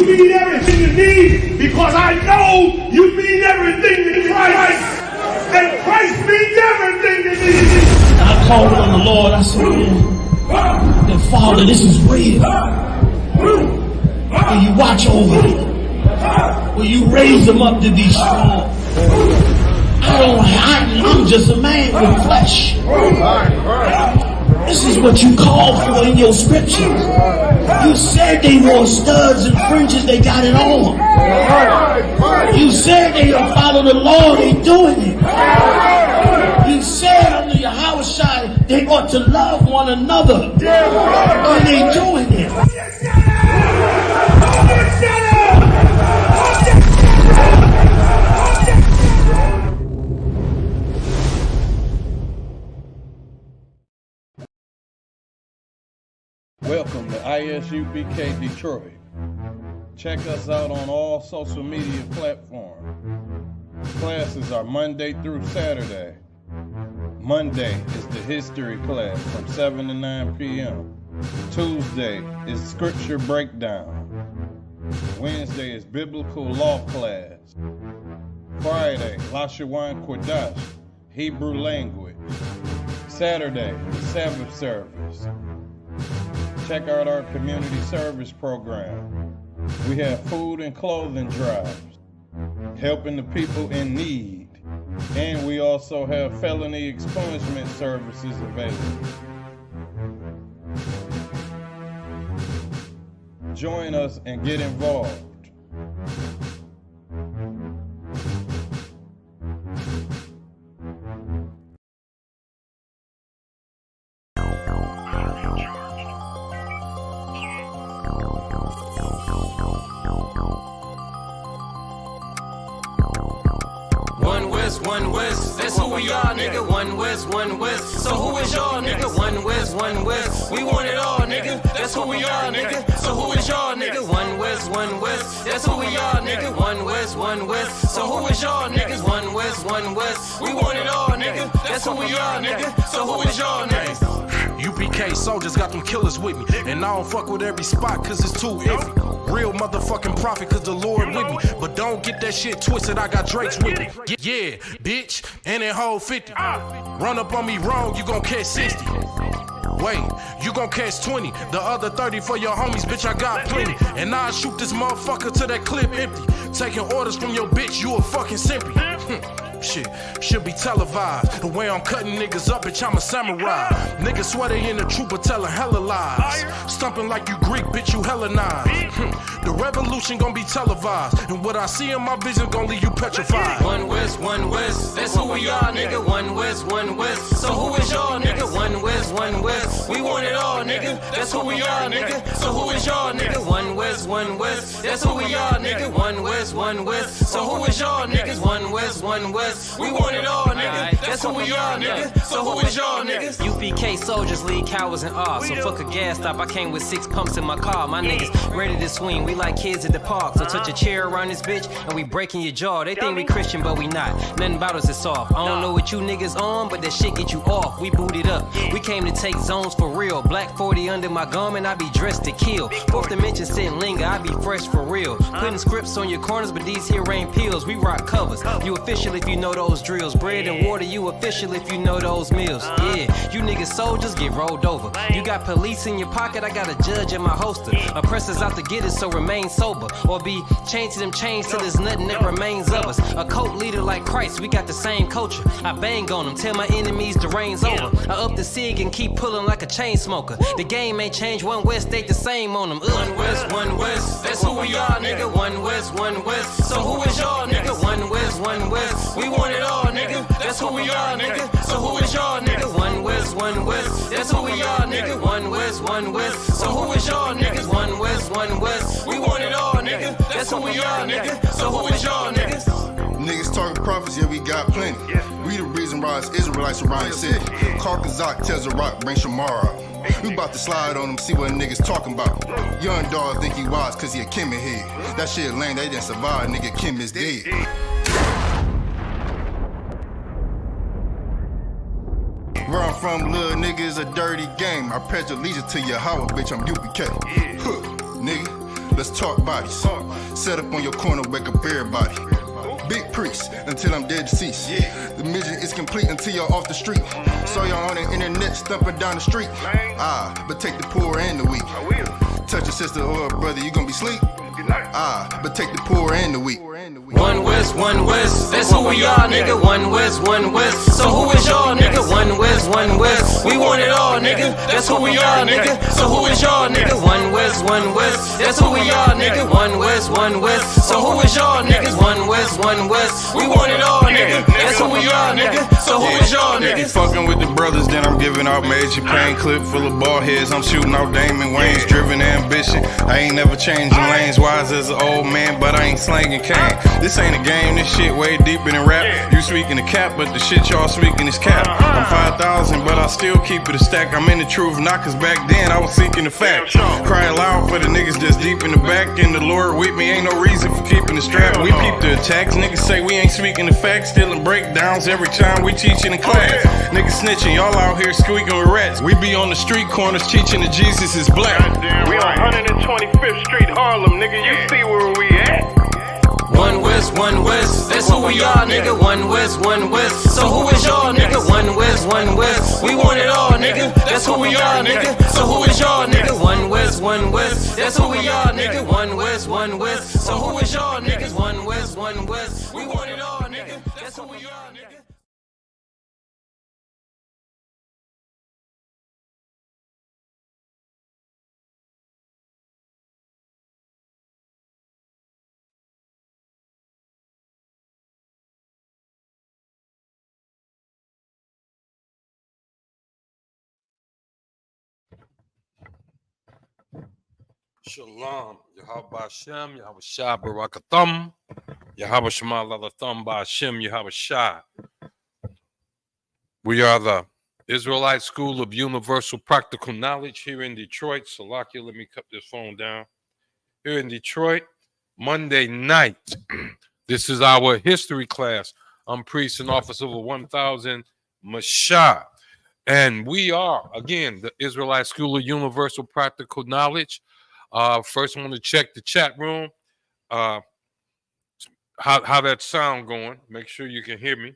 mean everything to me because I know you mean everything to Christ. And Christ means everything to me. I called on the Lord. I said, man, Father, this is real. Will you watch over me? Will you raise them up to be strong? I'm just a man with flesh. This is what you call for in your scriptures. You said they wore studs and fringes, they got it on. You said they don't follow the law, they doing it. You said under Yahanna they ought to love one another, and they doing it. Welcome to ISUPK Detroit. Check us out on all social media platforms. Classes are Monday through Saturday. Monday is the history class from 7 to 9 p.m. Tuesday is scripture breakdown. Wednesday is biblical law class. Friday, Lashawan Kodash, Hebrew language. Saturday, the Sabbath service. Check out our community service program. We have food and clothing drives, helping the people in need, and we also have felony expungement services available. Join us and get involved. One West, that's who we are, nigga. One West, One West. So who is y'all, nigga? One West, One West. We want it all, nigga. That's who we are, nigga. So who is y'all, nigga? One West, One West. That's who we are, nigga. One West, One West. So who is y'all, niggas? One West, One West. We want it all, nigga. That's who we are, nigga. So who is y'all, niggas? UPK soldiers got them killers with me, and I don't fuck with every spot cause it's too iffy. Real motherfucking prophet cause the Lord with me, but don't get that shit twisted, I got Drake's with me. Yeah, bitch, and that whole 50. Run up on me wrong, you gon' catch 60. Wait, you gon' catch 20. The other 30 for your homies, bitch, I got plenty. And I'll shoot this motherfucker till that clip empty. Taking orders from your bitch, you a fucking simpy. Shit, should be televised. The way I'm cutting niggas up, bitch, I'm a samurai. Niggas swear they in the truth, but telling hella lies. Stumping like you Greek, bitch, you Hellenized. The revolution gon' be televised, and what I see in my vision gon' leave you petrified. One West, One West, that's who we are, nigga. One West, One West. So who is y'all, nigga? One West, One West. We want it all, nigga. That's who we are, nigga. So who is y'all, nigga? One West, One West. That's who we are, nigga. One West, One West. So who is y'all, niggas? One West, One West. We want it all, nigga. That's who we are, nigga. So who is y'all, niggas? UPK soldiers lead cowards and R. So fuck a gas stop, I came with 6 pumps in my car. My niggas ready to swing, we like kids at the park. So touch a chair around this bitch and we breaking your jaw. They think we Christian but we not, nothing about us is soft. I don't know what you niggas on, but that shit get you off. We booted up, we came to take zones for real. Black 40 under my garment, I be dressed to kill. Fourth dimension sitting linger, I be fresh for real. Putting scripts on your corners, but these here ain't pills. We rock covers, you official if you know those drills. Bread and water, you official if you know those meals. Yeah, you niggas soldiers get rolled over. You got police in your pocket, I got a judge in my holster. Oppressors out to get us, so remain sober. Or be chained to them chains till there's nothing that remains of us. A cult leader like Christ, we got the same culture. I bang on them, tell my enemies the rain's over. I up the cig and keep pulling like a chain smoker. The game ain't changed, One West stayed the same on them. One West, One West, that's who we are, nigga. One West, One West. So who is y'all, nigga? One West, One West. We want it all, nigga. That's who we are, nigga. So who is y'all, nigga? One West, One West. That's who we are, nigga. One West, One West. So who is y'all, niggas? One West, One West. We want it all, nigga. That's who we are, nigga. So who is y'all, niggas? Niggas talking prophets, yeah, we got plenty. We the reason why it's Israelites around the city. Call Kazak, tells a rock, bring Shamar out. We about to slide on them, see what niggas talking about. Young dog think he wise cause he a Kemet head. That shit lame, they didn't survive, nigga, Kim is dead. Where I'm from, little nigga, is a dirty game. I pledge allegiance to Yahweh, bitch, I'm UPK. Huh, nigga. let's talk bodies. Set up on your corner, wake up everybody. Big priest until I'm dead deceased. The mission is complete until you're off the street. Saw y'all on the internet stumping down the street. But take the poor and the weak. Touch your sister or a brother, you gon' be sleep. But take the poor and the weak. One West, that's who we are, nigga. One West. So who is y'all, nigga? One West. We want it all, nigga. That's who we are, nigga. So who is y'all, nigga? One West. That's who we are, nigga. One West. So who is y'all, niggas? One West. We want it all, nigga. That's who we are, nigga. So who is y'all, niggas? Fucking with the brothers, then I'm giving out major pain. Clip full of ball heads, I'm shooting out Damon Wayne's. Driven ambition, I ain't never changing lanes. Wise as an old man, but I ain't slanging cane. This ain't a game, this shit way deeper than rap. You speaking the cap, but the shit y'all speaking is cap. I'm 5,000, but I still keep it a stack. I'm in the truth, not cause back then I was seeking the fact. Crying loud for the niggas that's deep in the back. And the Lord with me, ain't no reason for keeping the strap. We peep the attacks, niggas say we ain't speaking the facts. Stealing breakdowns every time we teaching in class. Niggas snitching, y'all out here squeaking with rats. We be on the street corners teaching that Jesus is black. We on 125th Street, Harlem, nigga. You see where we at? One West, that's who we are, nigga. One West. So who is y'all, nigga? One West. We want it all, nigga. That's who we are, nigga. So who is y'all, nigga? One West. That's who we are, nigga. One West. So who is y'all, niggas? One West. We want it all, nigga. That's who we are, nigga. Shalom, Yahweh Hashem, Yahweh Shai Barakathum, Yahweh Shema Lalathum Ba'Hashem, Yahweh Shai. We are the Israelite School of Universal Practical Knowledge here in Detroit. Salakia, let me cut this phone down. Here in Detroit, Monday night. This is our history class. I'm priest and officer of 1000 Mashah. And we are, again, the Israelite School of Universal Practical Knowledge. First, I want to check the chat room. How that sound going? Make sure you can hear me.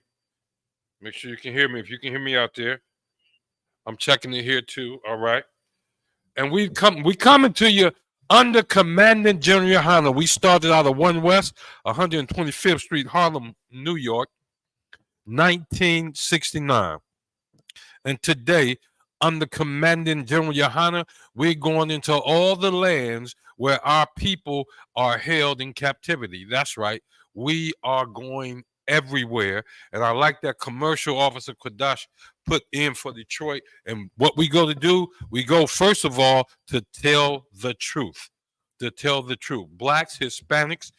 Make sure you can hear me. If you can hear me out there, I'm checking it here too. All right. And we coming to you under Commandant General Yahanna. We started out of 1 West, 125th Street, Harlem, New York, 1969. And today, under Commandant General Yahanna, we're going into all the lands where our people are held in captivity. That's right. We are going everywhere. And I like that commercial officer Kodash put in for Detroit. And what we go to do, we go, first of all, to tell the truth. To tell the truth. Blacks, Hispanics,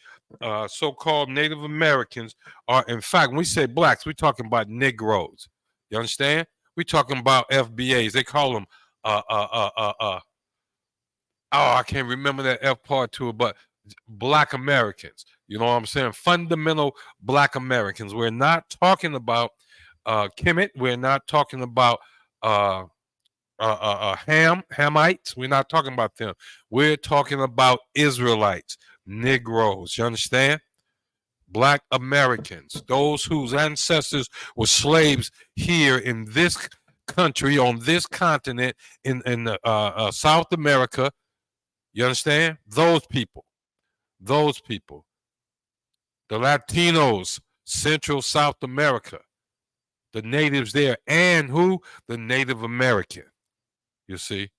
so-called Native Americans are, in fact, when we say blacks, we're talking about Negroes. You understand? We're talking about FBAs. They call them, I can't remember that F part to it, but Black Americans. You know what I'm saying? Fundamental Black Americans. We're not talking about Kemet. We're not talking about Hamites. We're not talking about them. We're talking about Israelites, Negroes. You understand? Black Americans, those whose ancestors were slaves here in this country, on this continent, in South America. You understand? Those people. The Latinos, Central South America, the natives there, and who? The Native American. You see?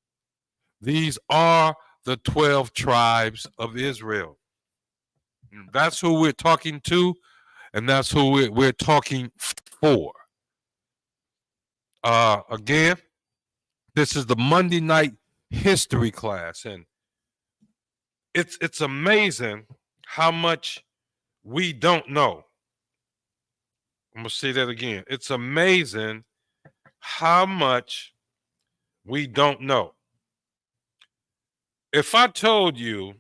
These are the 12 tribes of Israel. That's who we're talking to, and that's who we're talking for. Again, this is the Monday night history class, and it's amazing how much we don't know. I'm going to say that again. It's amazing how much we don't know. If I told you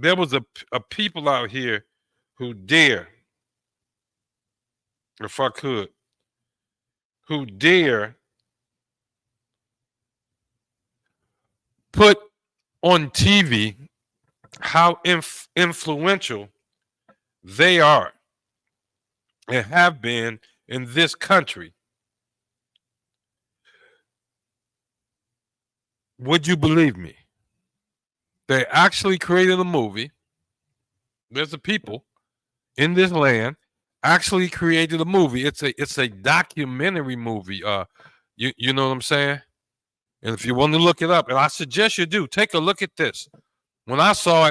there was a people out here who dare, if I could, who dare put on TV how influential they are and have been in this country, would you believe me? They actually created a movie. There's the people in this land actually created a movie. It's a documentary movie. You know what I'm saying? And if you want to look it up, and I suggest you do, take a look at this. When I saw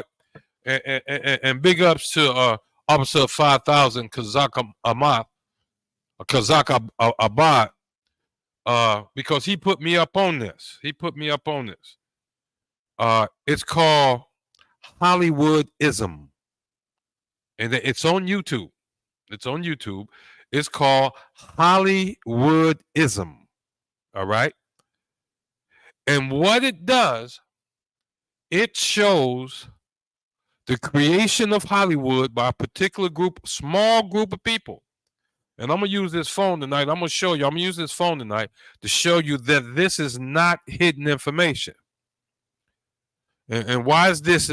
it, and big ups to Officer 5000 Kazak Abad, because he put me up on this. It's called Hollywoodism, and it's on YouTube. It's called Hollywoodism. All right. And what it does, it shows the creation of Hollywood by a particular small group of people. And I'm going to use this phone tonight. I'm going to use this phone tonight to show you that this is not hidden information. And why is this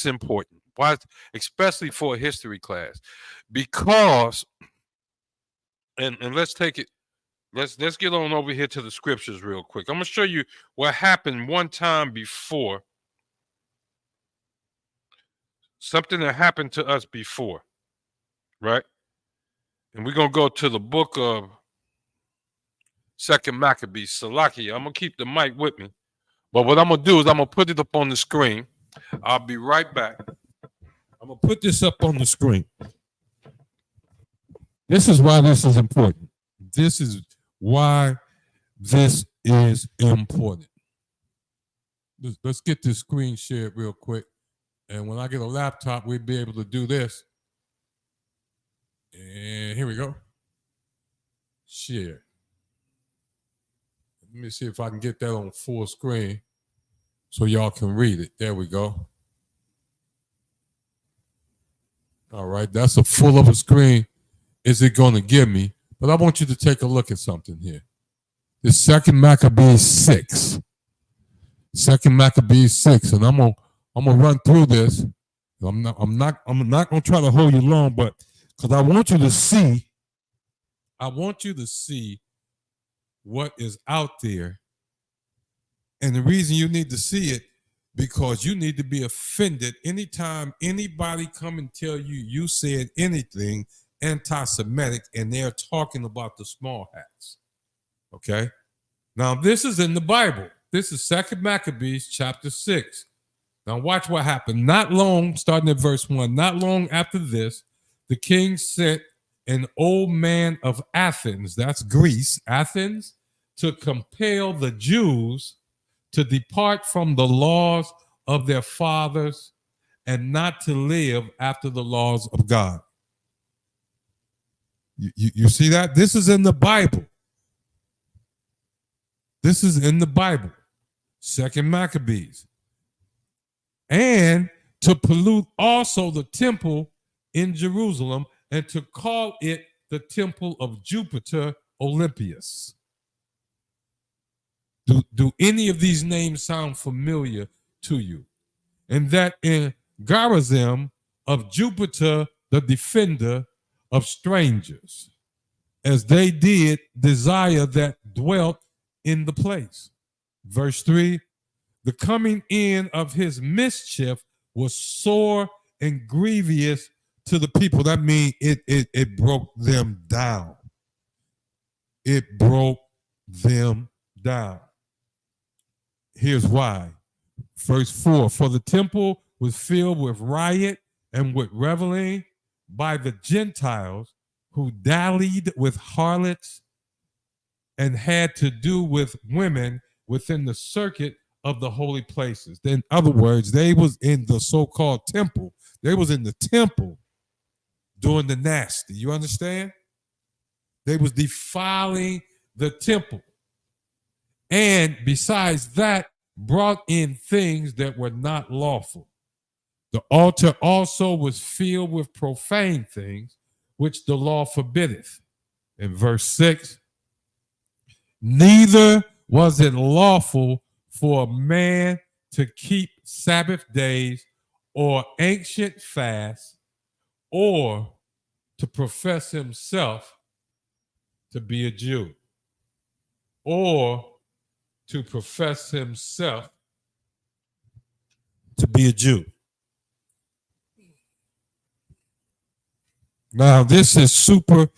important? Why, especially for a history class? Because, and let's take it, let's get on over here to the scriptures real quick. I'm going to show you what happened one time before. Something that happened to us before, right? And we're going to go to the book of 2nd Maccabees, Salakia. I'm going to keep the mic with me. But what I'm going to do is I'm going to put it up on the screen. I'll be right back. I'm going to put this up on the screen. This is why this is important. This is why this is important. Let's get this screen shared real quick. And when I get a laptop, we'll be able to do this. And here we go. Share. Let me see if I can get that on full screen so y'all can read it. There we go. All right, that's a full of a screen. Is it going to give me? But I want you to take a look at something here. The 2nd Maccabees 6. 2nd Maccabees 6, and I'm gonna run through this. I'm not gonna try to hold you long, but because I want you to see what is out there. And the reason you need to see it, because you need to be offended anytime anybody come and tell you said anything anti-Semitic and they're talking about the small hats. Okay? Now, this is in the Bible. This is 2nd Maccabees chapter 6. Now watch what happened. Not long, starting at verse 1, not long after this, the king sent an old man of Athens, that's Greece, Athens, to compel the Jews to depart from the laws of their fathers and not to live after the laws of God. You see that? This is in the Bible. This is in the Bible. 2nd Maccabees. And to pollute also the temple in Jerusalem and to call it the temple of Jupiter Olympius. Do any of these names sound familiar to you? And that in Garazim of Jupiter, the defender of strangers, as they did desire that dwelt in the place. Verse 3, the coming in of his mischief was sore and grievous to the people. That means it broke them down. It broke them down. Here's why. Verse 4, for the temple was filled with riot and with reveling by the Gentiles who dallied with harlots and had to do with women within the circuit of the holy places. In other words, they was in the so-called temple. They was in the temple doing the nasty. You understand? They was defiling the temple. And besides that, brought in things that were not lawful. The altar also was filled with profane things, which the law forbiddeth. In verse 6, neither was it lawful for a man to keep Sabbath days or ancient fast, or to profess himself to be a Jew, or to profess himself to be a Jew. Now, this is super,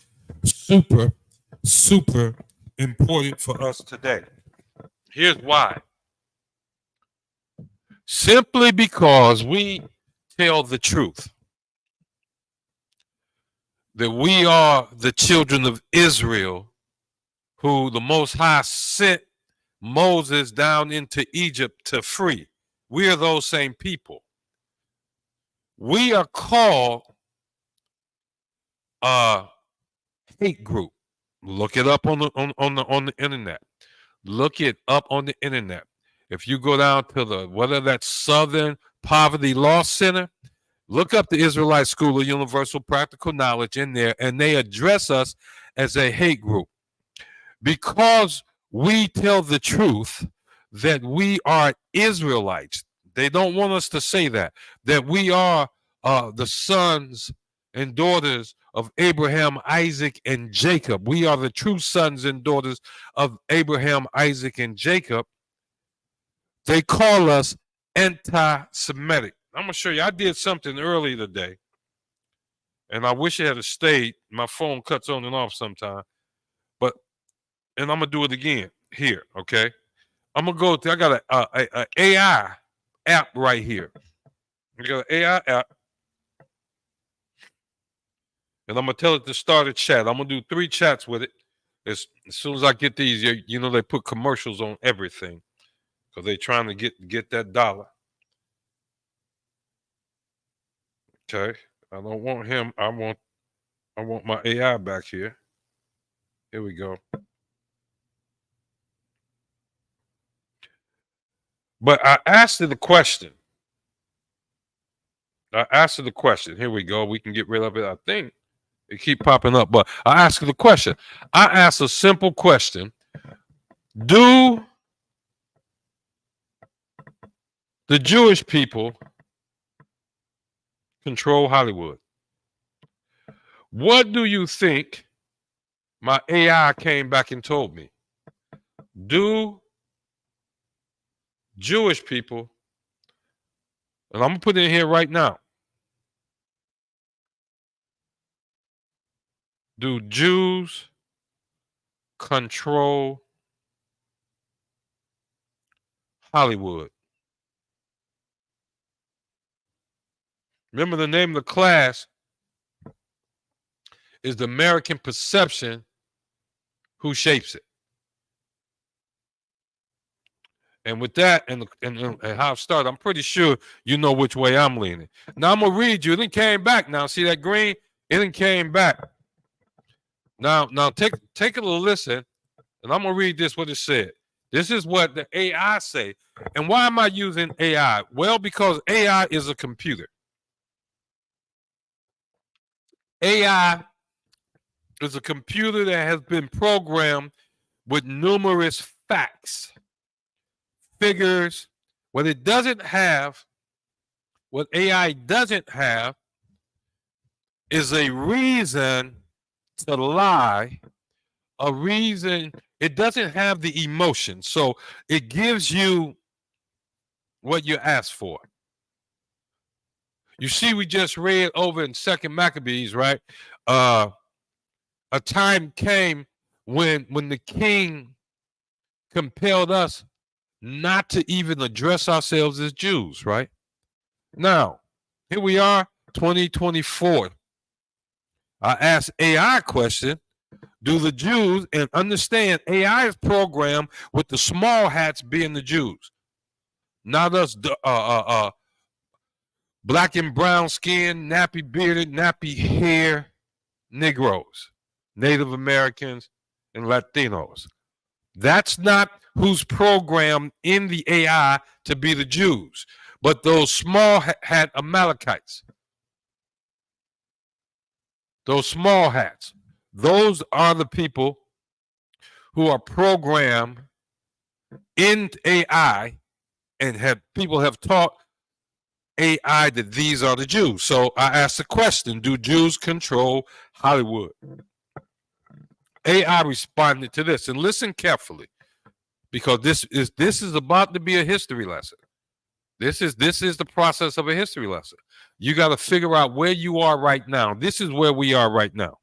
super, super important for us today. Here's why. Simply because we tell the truth that we are the children of Israel, who the Most High sent Moses down into Egypt to free. We are those same people. We are called a hate group. Look it up on the internet. Look it up on the internet. If you go down to whether that's Southern Poverty Law Center, look up the Israelite School of Universal Practical Knowledge in there, and they address us as a hate group because we tell the truth that we are Israelites. They don't want us to say that we are the sons and daughters of Abraham, Isaac, and Jacob. We are the true sons and daughters of Abraham, Isaac, and Jacob. They call us anti-Semitic. I'm going to show you. I did something earlier today, and I wish it had stayed. My phone cuts on and off sometime. And I'm going to do it again here, okay? I'm going to go to, I got a AI app right here. I got an AI app. And I'm going to tell it to start a chat. I'm going to do 3 chats with it. As soon as I get these, you know, they put commercials on everything because they're trying to get that dollar. Okay. I don't want him. I want my AI back here. Here we go. But I asked her the question. Here we go. We can get rid of it. I think it keep popping up. But I asked her the question. I asked a simple question. Do the Jewish people control Hollywood? What do you think my AI came back and told me? Do Jewish people, and I'm going to put it in here right now. Do Jews control Hollywood? Remember, the name of the class is the American Perception, Who Shapes It. And with that and how it started, I'm pretty sure you know which way I'm leaning. Now I'm gonna read you. It came back. Now see that green? It came back. Now take a little listen, and I'm gonna read this what it said. This is what the AI say. And why am I using AI? Well, because AI is a computer. AI is a computer that has been programmed with numerous facts, figures. What AI doesn't have is a reason to lie, a reason. It doesn't have the emotion. So it gives you what you ask for. You see, we just read over in 2nd Maccabees, right? A time came when the king compelled us not to even address ourselves as Jews, right? Now, here we are, 2024. I asked AI a question. Do the Jews, and understand AI is programmed with the small hats being the Jews, not us black and brown skin, nappy bearded, nappy hair Negroes, Native Americans, and Latinos. That's not who's programmed in the AI to be the Jews, but those small hat Amalekites. Those small hats. Those are the people who are programmed in AI and people have taught AI that these are the Jews. So I asked the question, do Jews control Hollywood? AI responded to this, and listen carefully, because this is about to be a history lesson. This is the process of a history lesson. You got to figure out where you are right now. This is where we are right now.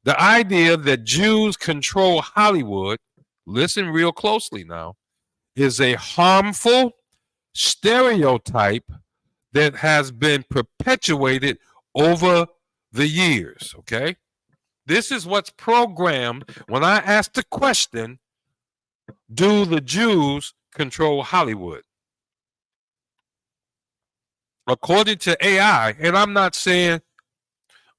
The idea that Jews control Hollywood, listen real closely now, is a harmful stereotype that has been perpetuated over the years, okay? This is what's programmed when I ask the question, do the Jews control Hollywood? According to AI, and I'm not saying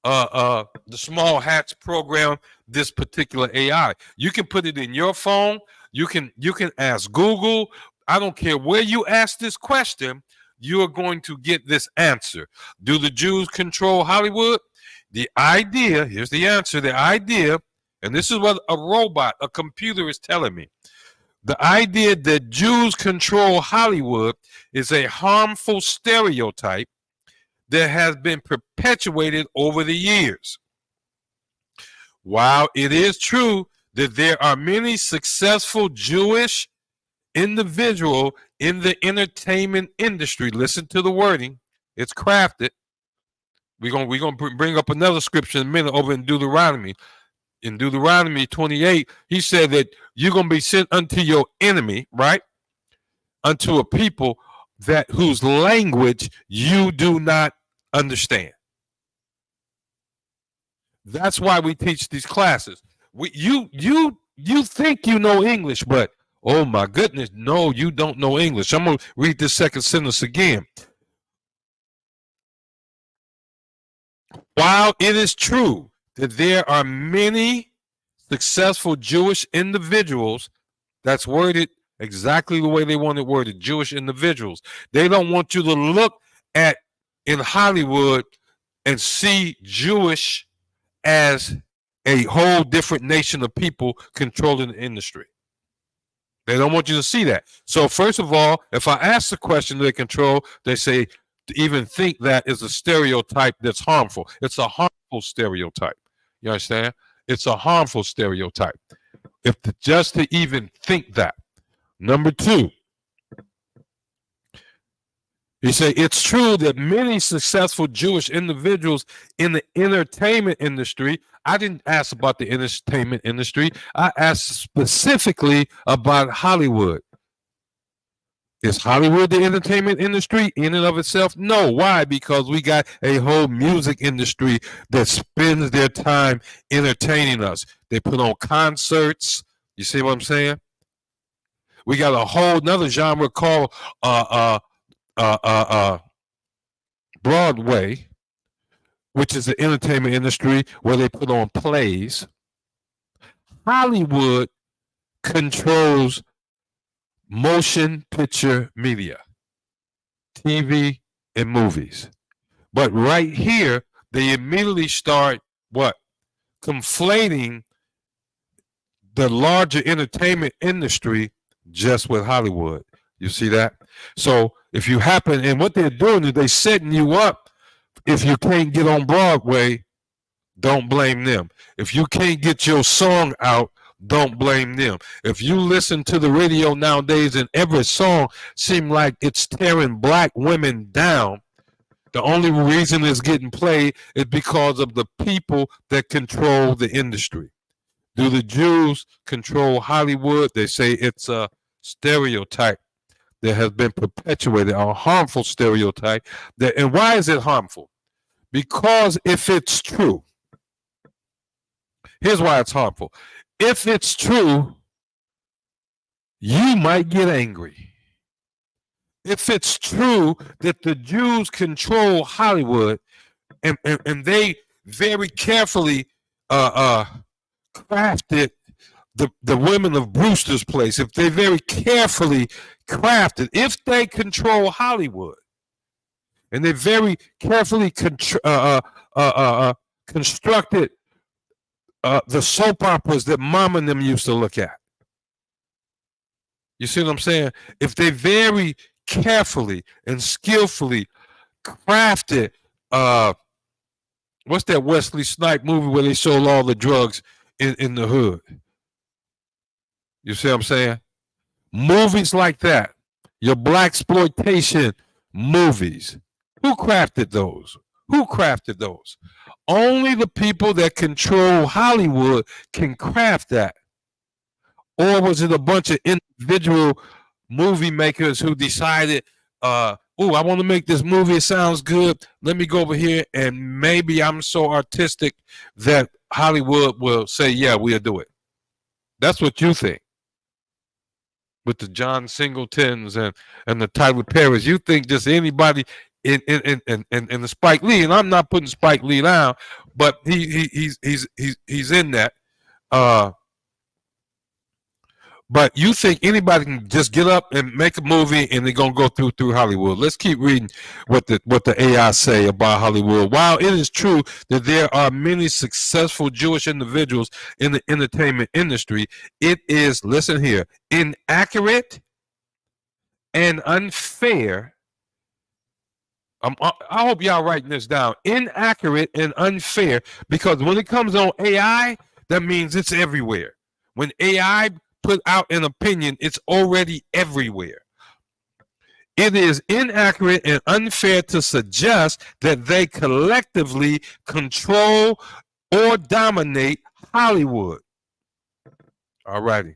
the small hats program this particular AI. You can put it in your phone. You can ask Google. I don't care where you ask this question, you are going to get this answer. Do the Jews control Hollywood? The idea, here's the answer, the idea, and this is what a robot, a computer is telling me. The idea that Jews control Hollywood is a harmful stereotype that has been perpetuated over the years. While it is true that there are many successful Jewish individuals in the entertainment industry, listen to the wording, it's crafted. We're gonna bring up another scripture in a minute over in Deuteronomy. In Deuteronomy 28, he said that you're going to be sent unto your enemy, right? Unto a people whose language you do not understand. That's why we teach these classes. You think you know English, but oh my goodness, no, you don't know English. I'm going to read this second sentence again. While it is true that there are many successful Jewish individuals, that's worded exactly the way they want it worded, Jewish individuals. They don't want you to look at in Hollywood and see Jewish as a whole different nation of people controlling the industry. They don't want you to see that. So first of all, if I ask the question they control, they say to even think that is a stereotype that's harmful. It's a harmful stereotype. You understand? It's a harmful stereotype. Just to even think that. Number two, he said, it's true that many successful Jewish individuals in the entertainment industry, I didn't ask about the entertainment industry, I asked specifically about Hollywood. Is Hollywood the entertainment industry in and of itself? No. Why? Because we got a whole music industry that spends their time entertaining us. They put on concerts. You see what I'm saying? We got a whole another genre called Broadway, which is the entertainment industry where they put on plays. Hollywood controls motion picture media, TV and movies. But right here, they immediately start what? Conflating the larger entertainment industry just with Hollywood. You see that? So if you happen, and what they're doing is they're setting you up. If you can't get on Broadway, don't blame them. If you can't get your song out, don't blame them. If you listen to the radio nowadays and every song seems like it's tearing black women down, the only reason it's getting played is because of the people that control the industry. Do the Jews control Hollywood? They say it's a stereotype that has been perpetuated, a harmful stereotype. And why is it harmful? Because if it's true, here's why it's harmful. If it's true, you might get angry. If it's true that the Jews control Hollywood and they very carefully crafted the women of Brewster's Place, if they very carefully crafted, if they control Hollywood and they very carefully constructed the soap operas that Mom and them used to look at. You see what I'm saying? If they very carefully and skillfully crafted what's that Wesley Snipes movie where they sold all the drugs in the hood? You see what I'm saying? Movies like that, your blaxploitation movies. Who crafted those? Who crafted those? Only the people that control Hollywood can craft that. Or was it a bunch of individual movie makers who decided, I want to make this movie. It sounds good. Let me go over here, and maybe I'm so artistic that Hollywood will say, yeah, we'll do it. That's what you think. With the John Singletons and the Tyler Perrys, you think just anybody in the Spike Lee, and I'm not putting Spike Lee down, but he's in that. But you think anybody can just get up and make a movie and they're gonna go through Hollywood? Let's keep reading what the AI say about Hollywood. While it is true that there are many successful Jewish individuals in the entertainment industry, it is, listen here, inaccurate and unfair. I hope y'all writing this down. Inaccurate and unfair, because when it comes on AI, that means it's everywhere. When AI put out an opinion, it's already everywhere. It is inaccurate and unfair to suggest that they collectively control or dominate Hollywood. All righty.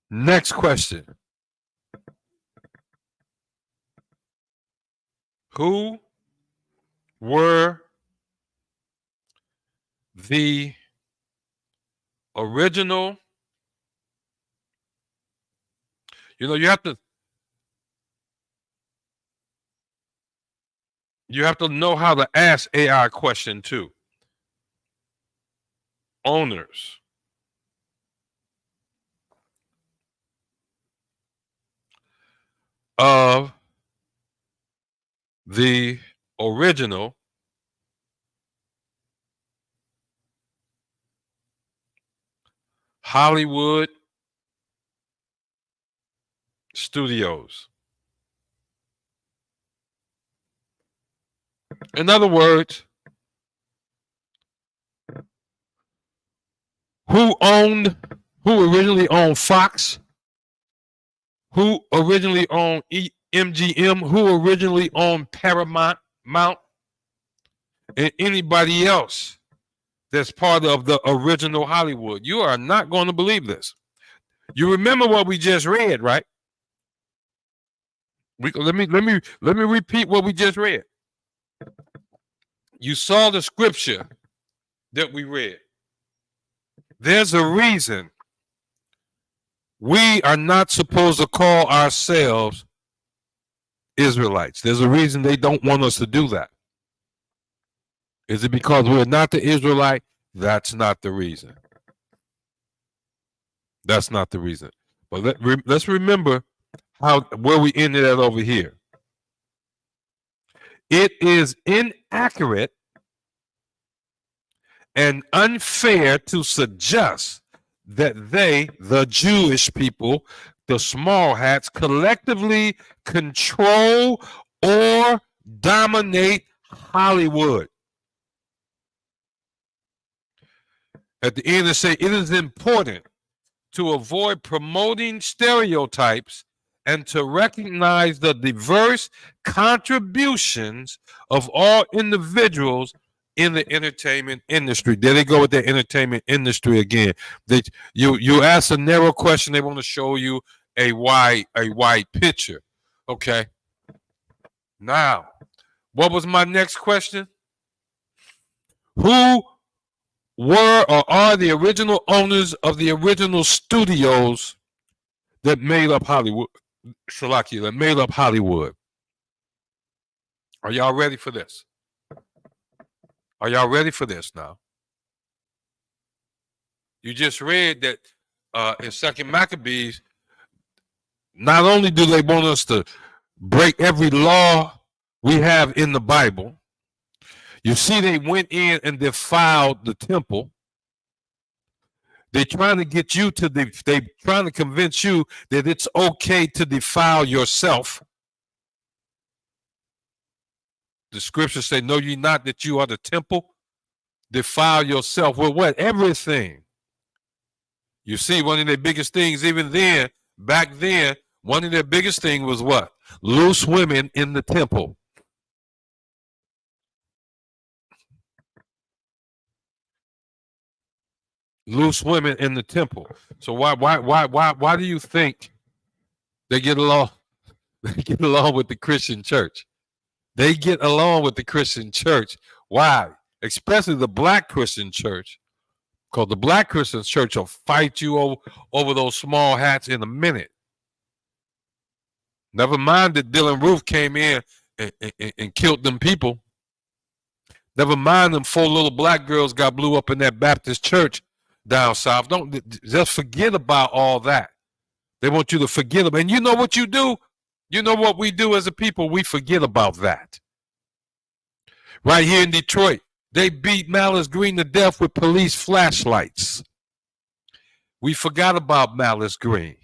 Next question. Who were the original? You have to know how to ask AI question too. Owners of the original Hollywood studios. In other words, who originally owned Fox? Who originally owned MGM? Who originally owned Paramount? And anybody else that's part of the original Hollywood. You are not going to believe this. You remember what we just read, right? Let me repeat what we just read. You saw the scripture that we read. There's a reason we are not supposed to call ourselves Israelites. There's a reason they don't want us to do that. Is it because we're not the Israelite? That's not the reason. That's not the reason. But let's remember where we ended at over here. It is inaccurate and unfair to suggest that they, the Jewish people, the small hats, collectively control or dominate Hollywood. At the end, they say it is important to avoid promoting stereotypes and to recognize the diverse contributions of all individuals in the entertainment industry. There they go with the entertainment industry again. You ask a narrow question, they want to show you a wide picture. Okay. Now, what was my next question? Who were or are the original owners of the original studios that made up Hollywood? Shalaki, that made up Hollywood. Are y'all ready for this? Are y'all ready for this now? You just read that in 2nd Maccabees, not only do they want us to break every law we have in the Bible, you see they went in and defiled the temple. They're trying to get you to they're trying to convince you that it's okay to defile yourself. The scriptures say, "Know ye not that you are the temple? Defile yourself with what? Everything." You see, one of their biggest things, even then, back then, one of their biggest things was what? Loose women in the temple. Loose women in the temple. So why do you think they get along? They get along with the Christian church. They get along with the Christian church. Why? Especially the black Christian church. Because the black Christian church will fight you over those small hats in a minute. Never mind that Dylan Roof came in and killed them people. Never mind them 4 little black girls got blew up in that Baptist church down south. Don't just forget about all that. They want you to forget about. And you know what you do? You know what we do as a people? We forget about that. Right here in Detroit, they beat Malice Green to death with police flashlights. We forgot about Malice Green.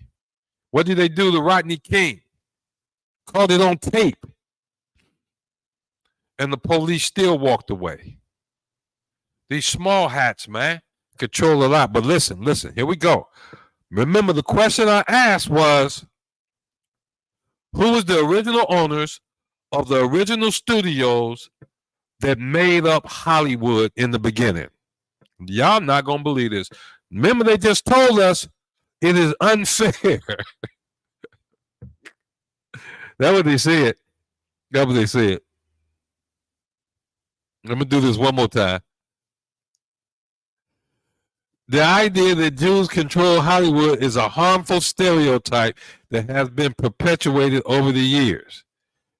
What did they do to Rodney King? Caught it on tape. And the police still walked away. These small hats, man, control a lot. But listen, here we go. Remember, the question I asked was, who was the original owners of the original studios that made up Hollywood in the beginning? Y'all not going to believe this. Remember, they just told us it is unfair. That's what they said. That's what they said. I'm going to do this one more time. The idea that Jews control Hollywood is a harmful stereotype that has been perpetuated over the years.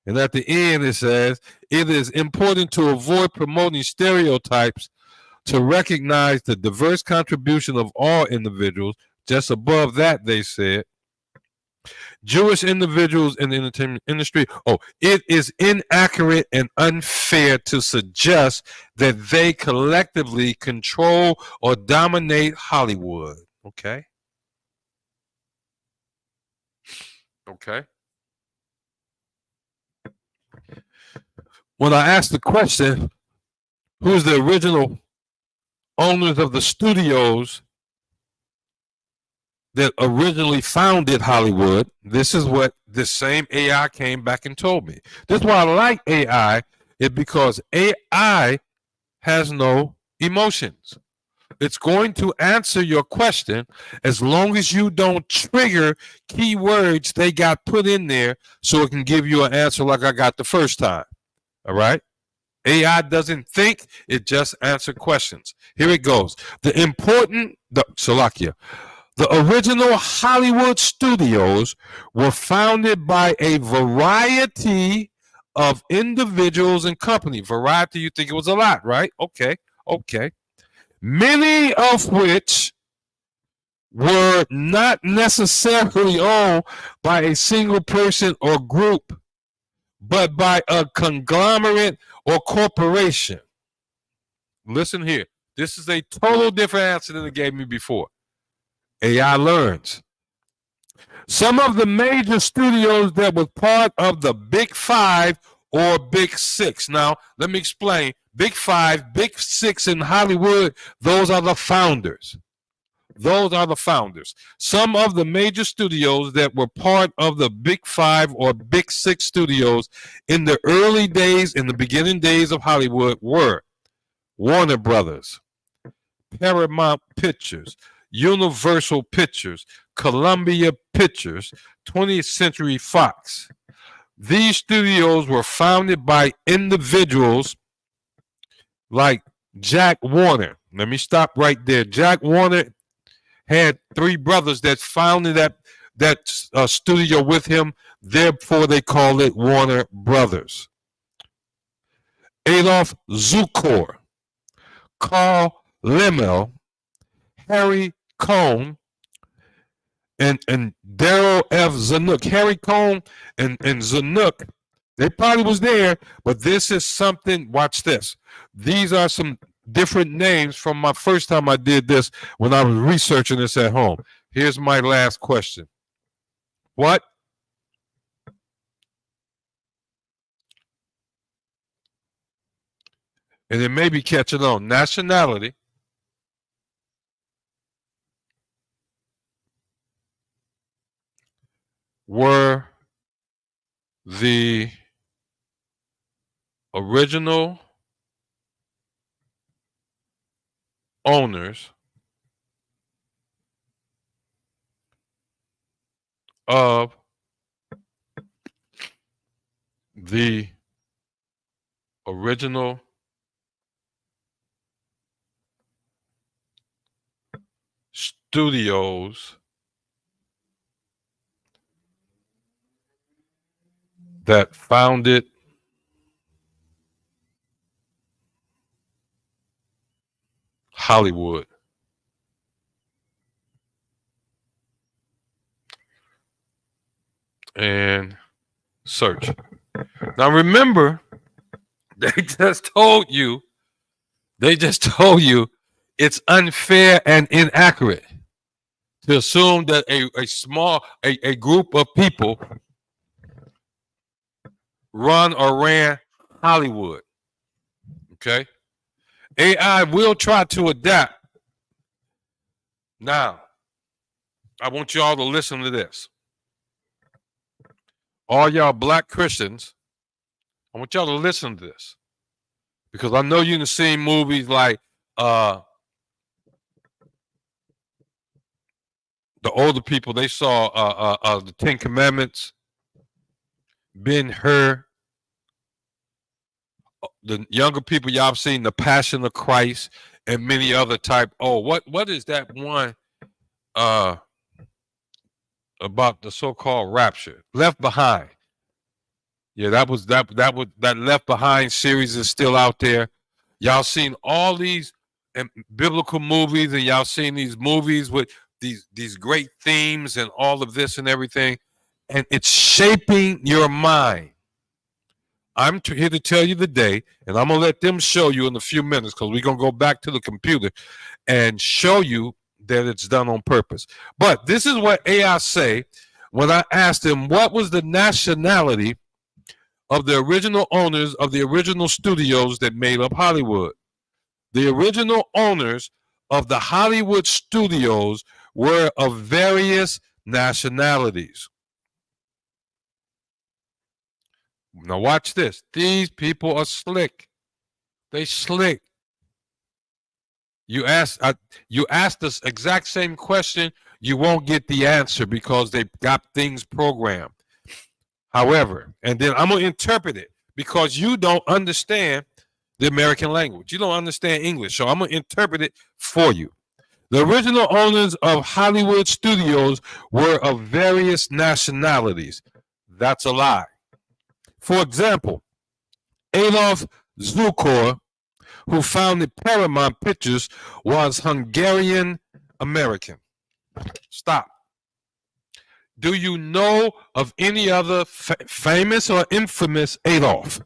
And at the end, it says, it is important to avoid promoting stereotypes, to recognize the diverse contribution of all individuals. Just above that, they said, Jewish individuals in the entertainment industry. It is inaccurate and unfair to suggest that they collectively control or dominate Hollywood. Okay. When I asked the question, who's the original owners of the studios that originally founded Hollywood, this is what this same AI came back and told me. This is why I like AI, is because AI has no emotions. It's going to answer your question as long as you don't trigger keywords they got put in there so it can give you an answer like I got the first time. All right? AI doesn't think, it just answers questions. Here it goes. The original Hollywood studios were founded by a variety of individuals and companies. Variety, you think it was a lot, right? Okay. Many of which were not necessarily owned by a single person or group, but by a conglomerate or corporation. Listen here. This is a total different answer than it gave me before. AI learns. Some of the major studios that were part of the Big Five or Big Six. Now, let me explain. Big Five, Big Six in Hollywood, those are the founders. Some of the major studios that were part of the Big Five or Big Six studios in the early days, in the beginning days of Hollywood were Warner Brothers, Paramount Pictures, Universal Pictures, Columbia Pictures, 20th Century Fox. These studios were founded by individuals like Jack Warner. Let me stop right there. Jack Warner had 3 brothers that founded that studio with him. Therefore, they call it Warner Brothers. Adolf Zukor, Carl Laemmle, Harry Cohn, and Daryl F. Zanuck. Harry Cohn and Zanuck, they probably was there, but this is something, watch this. These are some different names from my first time I did this when I was researching this at home. Here's my last question. What and it may be catching on. Nationality were the original owners of the original studios that founded Hollywood. And search. Now remember, they just told you it's unfair and inaccurate to assume that a group of people run or ran Hollywood. Okay? AI will try to adapt. Now, I want y'all to listen to this. All y'all black Christians, I want y'all to listen to this. Because I know you've seen movies like the older people, they saw the Ten Commandments, Ben-Hur. The younger people, y'all have seen The Passion of Christ and many other type. Oh, what is that one about the so-called rapture? Left Behind. Yeah, that Left Behind series is still out there. Y'all seen all these biblical movies, and y'all seen these movies with these great themes and all of this and everything, and it's shaping your mind. I'm here to tell you today, and I'm going to let them show you in a few minutes because we're going to go back to the computer and show you that it's done on purpose. But this is what AI say when I asked him what was the nationality of the original owners of the original studios that made up Hollywood. The original owners of the Hollywood studios were of various nationalities. Now watch this. These people are slick. They slick. You ask this exact same question, you won't get the answer because they got things programmed. However, and then I'm going to interpret it because you don't understand the American language. You don't understand English, so I'm going to interpret it for you. The original owners of Hollywood studios were of various nationalities. That's a lie. For example, Adolf Zukor, who founded Paramount Pictures, was Hungarian American. Stop. Do you know of any other famous or infamous Adolf?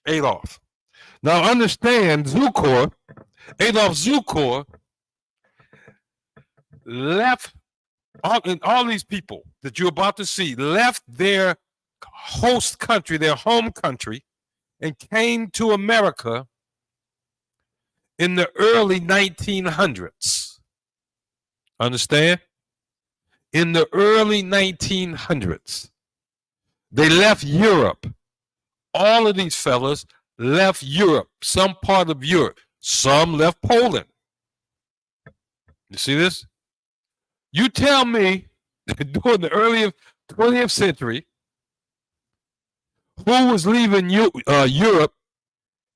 Adolf. Now understand, Adolf Zukor left, all these people that you're about to see left their host country, their home country, and came to America in the early 1900s. Understand? In the early 1900s. They left Europe. All of these fellas left Europe, some part of Europe. Some left Poland. You see this? You tell me during the early 20th century, who was leaving Europe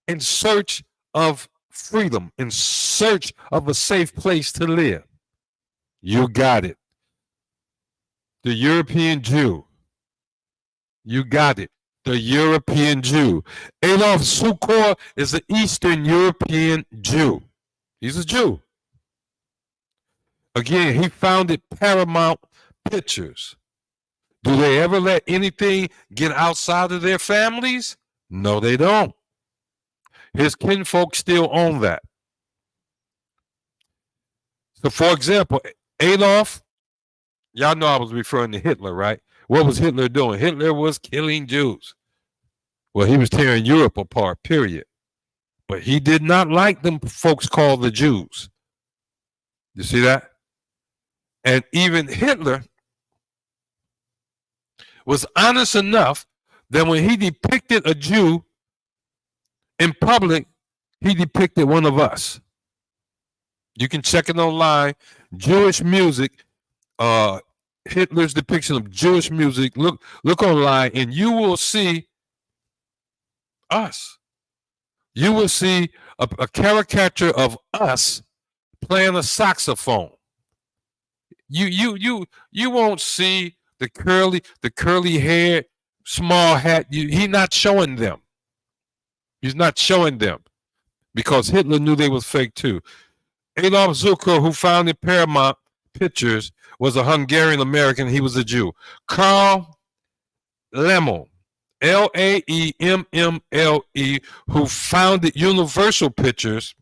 in search of freedom, in search of a safe place to live? You got it. The European Jew. You got it. The European Jew. Adolf Zukor is an Eastern European Jew. He's a Jew. Again, he founded Paramount Pictures. Do they ever let anything get outside of their families? No, they don't. His kinfolk still own that. So, for example, Adolf, y'all know I was referring to Hitler, right? What was Hitler doing? Hitler was killing Jews. Well, he was tearing Europe apart, period. But he did not like them folks called the Jews. You see that? And even Hitler was honest enough that when he depicted a Jew in public, he depicted one of us. You can check it online. Jewish music, Hitler's depiction of Jewish music. Look online, and you will see us. You will see a caricature of us playing a saxophone. You won't see the curly hair, small hat. He's not showing them. He's not showing them because Hitler knew they was fake too. Adolf Zucker, who founded Paramount Pictures, was a Hungarian American. He was a Jew. Carl Laemmle, Laemmle, who founded Universal Pictures.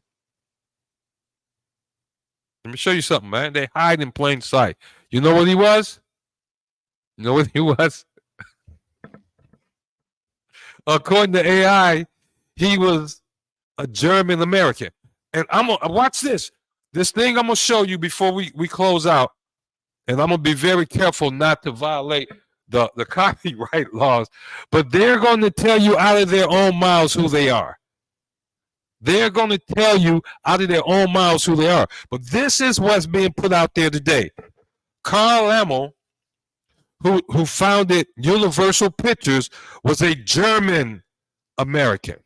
Let me show you something, man. They hide in plain sight. You know what he was? You know what he was? According to AI, he was a German American. And I'm gonna watch this. This thing I'm gonna show you before we close out. And I'm gonna be very careful not to violate the copyright laws. But they're gonna tell you out of their own mouths who they are. They're going to tell you out of their own mouths who they are. But this is what's being put out there today. Carl Laemmle, who founded Universal Pictures, was a German American.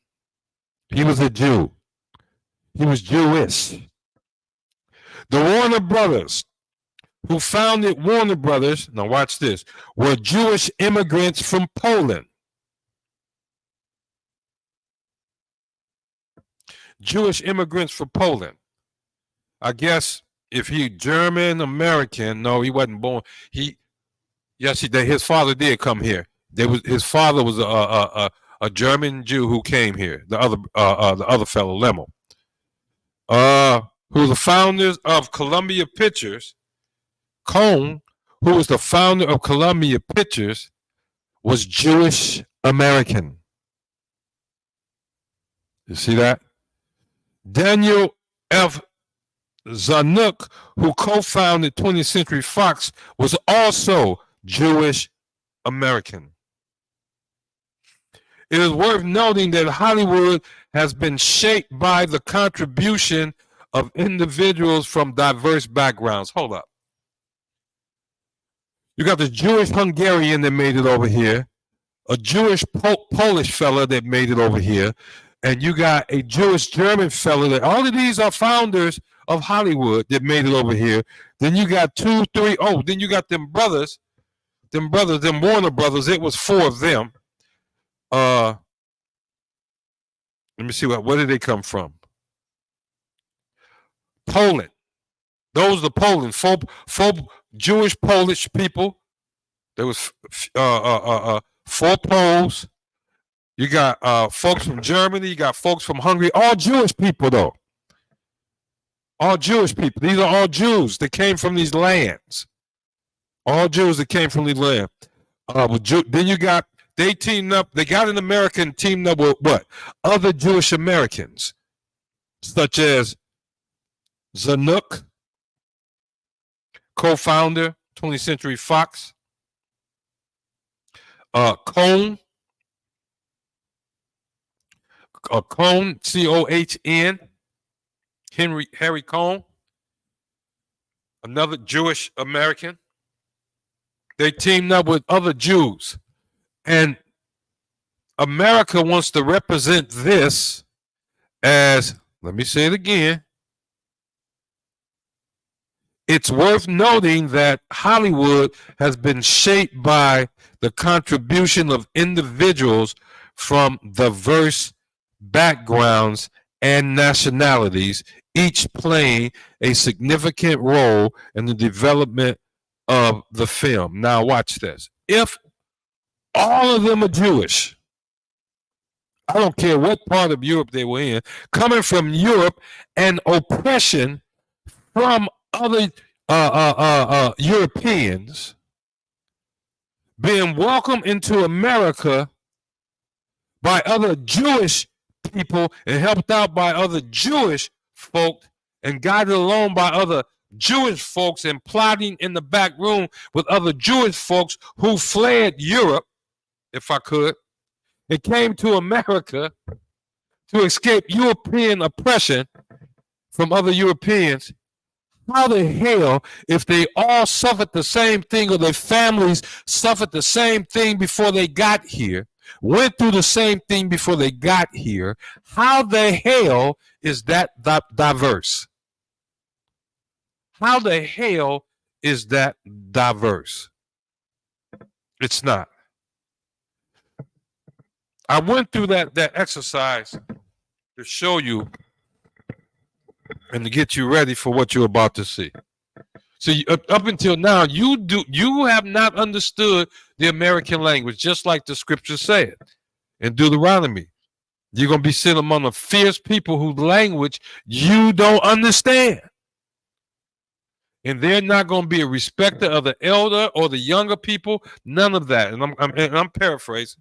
He was a Jew. He was Jewish. The Warner Brothers, who founded Warner Brothers, now watch this, were Jewish immigrants from Poland. Jewish immigrants from Poland. I guess if he German American, no, he wasn't born. His father did come here. His father was a German Jew who came here. The other fellow, Laemmle, who was the founders of Columbia Pictures. Cohn, who was the founder of Columbia Pictures, was Jewish American. You see that? Daniel F. Zanuck, who co-founded 20th Century Fox, was also Jewish American. It is worth noting that Hollywood has been shaped by the contribution of individuals from diverse backgrounds. Hold up. You got the Jewish Hungarian that made it over here, a Jewish Polish fella that made it over here, and you got a Jewish German fella. That all of these are founders of Hollywood that made it over here. Then you got then you got them Warner Brothers. It was 4 of them. Let me see where did they come from? Poland. Those are Poland. 4 Jewish Polish people. There was 4 Poles. You got folks from Germany. You got folks from Hungary. All Jewish people, though. All Jewish people. These are all Jews that came from these lands. All Jews that came from these lands. Then you got, they teamed up. They got an American teamed up with what? Other Jewish Americans, such as Zanuck, co-founder, 20th Century Fox. Cohn, Cohn, C-O-H-N, Harry Cohn, another Jewish American. They teamed up with other Jews. And America wants to represent this as, let me say it again, it's worth noting that Hollywood has been shaped by the contribution of individuals from diverse backgrounds and nationalities, each playing a significant role in the development of the film. Now watch this. If all of them are Jewish, I don't care what part of Europe they were in, coming from Europe and oppression from other Europeans, being welcomed into America by other Jewish people and helped out by other Jewish folk and guided along by other Jewish folks and plotting in the back room with other Jewish folks who fled Europe, if I could, and came to America to escape European oppression from other Europeans. How the hell, if they all suffered the same thing or their families suffered the same thing before they got here, went through the same thing before they got here, how the hell is that diverse? How the hell is that diverse? It's not. I went through that exercise to show you and to get you ready for what you're about to see. So up until now, you have not understood the American language, just like the scriptures say it in Deuteronomy. You're going to be sitting among a fierce people whose language you don't understand. And they're not going to be a respecter of the elder or the younger people, none of that. And I'm paraphrasing.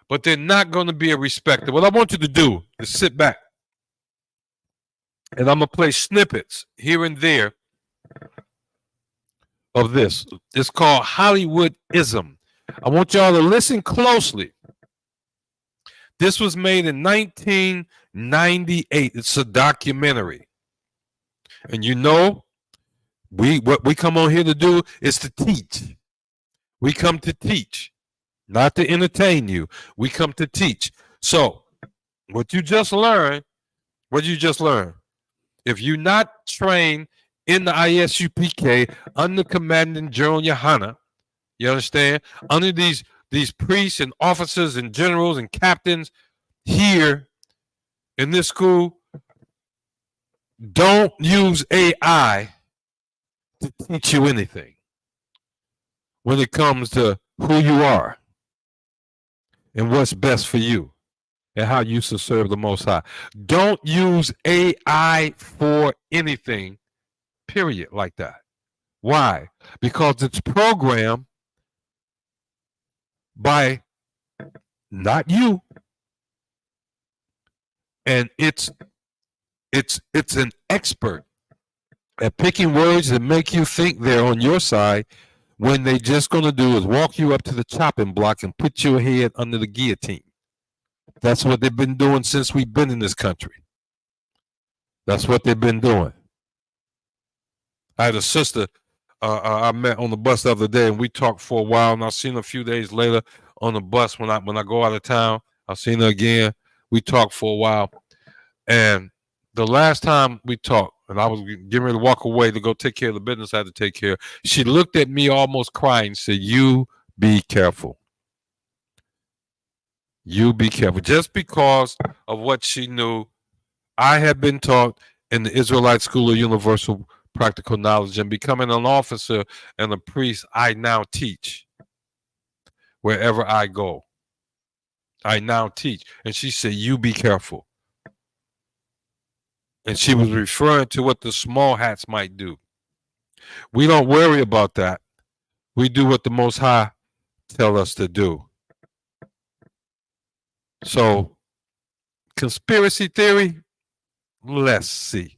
But they're not going to be a respecter. What I want you to do is sit back. And I'm going to play snippets here and there of this. It's called Hollywoodism. I want y'all to listen closely. This was made in 1998. It's a documentary. And you know, what we come on here to do is to teach. We come to teach, not to entertain you. We come to teach. So, what you just learned, if you're not trained in the ISUPK under Commanding General Yahanna, you understand? Under these priests and officers and generals and captains here in this school, don't use AI to teach you anything when it comes to who you are and what's best for you and how you should serve the Most High. Don't use AI for anything, period, like that. Why? Because it's programmed by not you, and it's an expert at picking words that make you think they're on your side when they just going to do is walk you up to the chopping block and put your head under the guillotine. That's what they've been doing since we've been in this country. That's what they've been doing. I had a sister I met on the bus the other day, and we talked for a while, and I seen her a few days later on the bus when I go out of town. I seen her again. We talked for a while, and the last time we talked, and I was getting ready to walk away to go take care of the business I had to take care of, she looked at me almost crying and said, "You be careful. You be careful." Just because of what she knew, I had been taught in the Israelite School of Universal Practical Knowledge, and becoming an officer and a priest, I now teach wherever I go. I now teach. And she said, "You be careful." And she was referring to what the small hats might do. We don't worry about that. We do what the Most High tell us to do. So, conspiracy theory, let's see.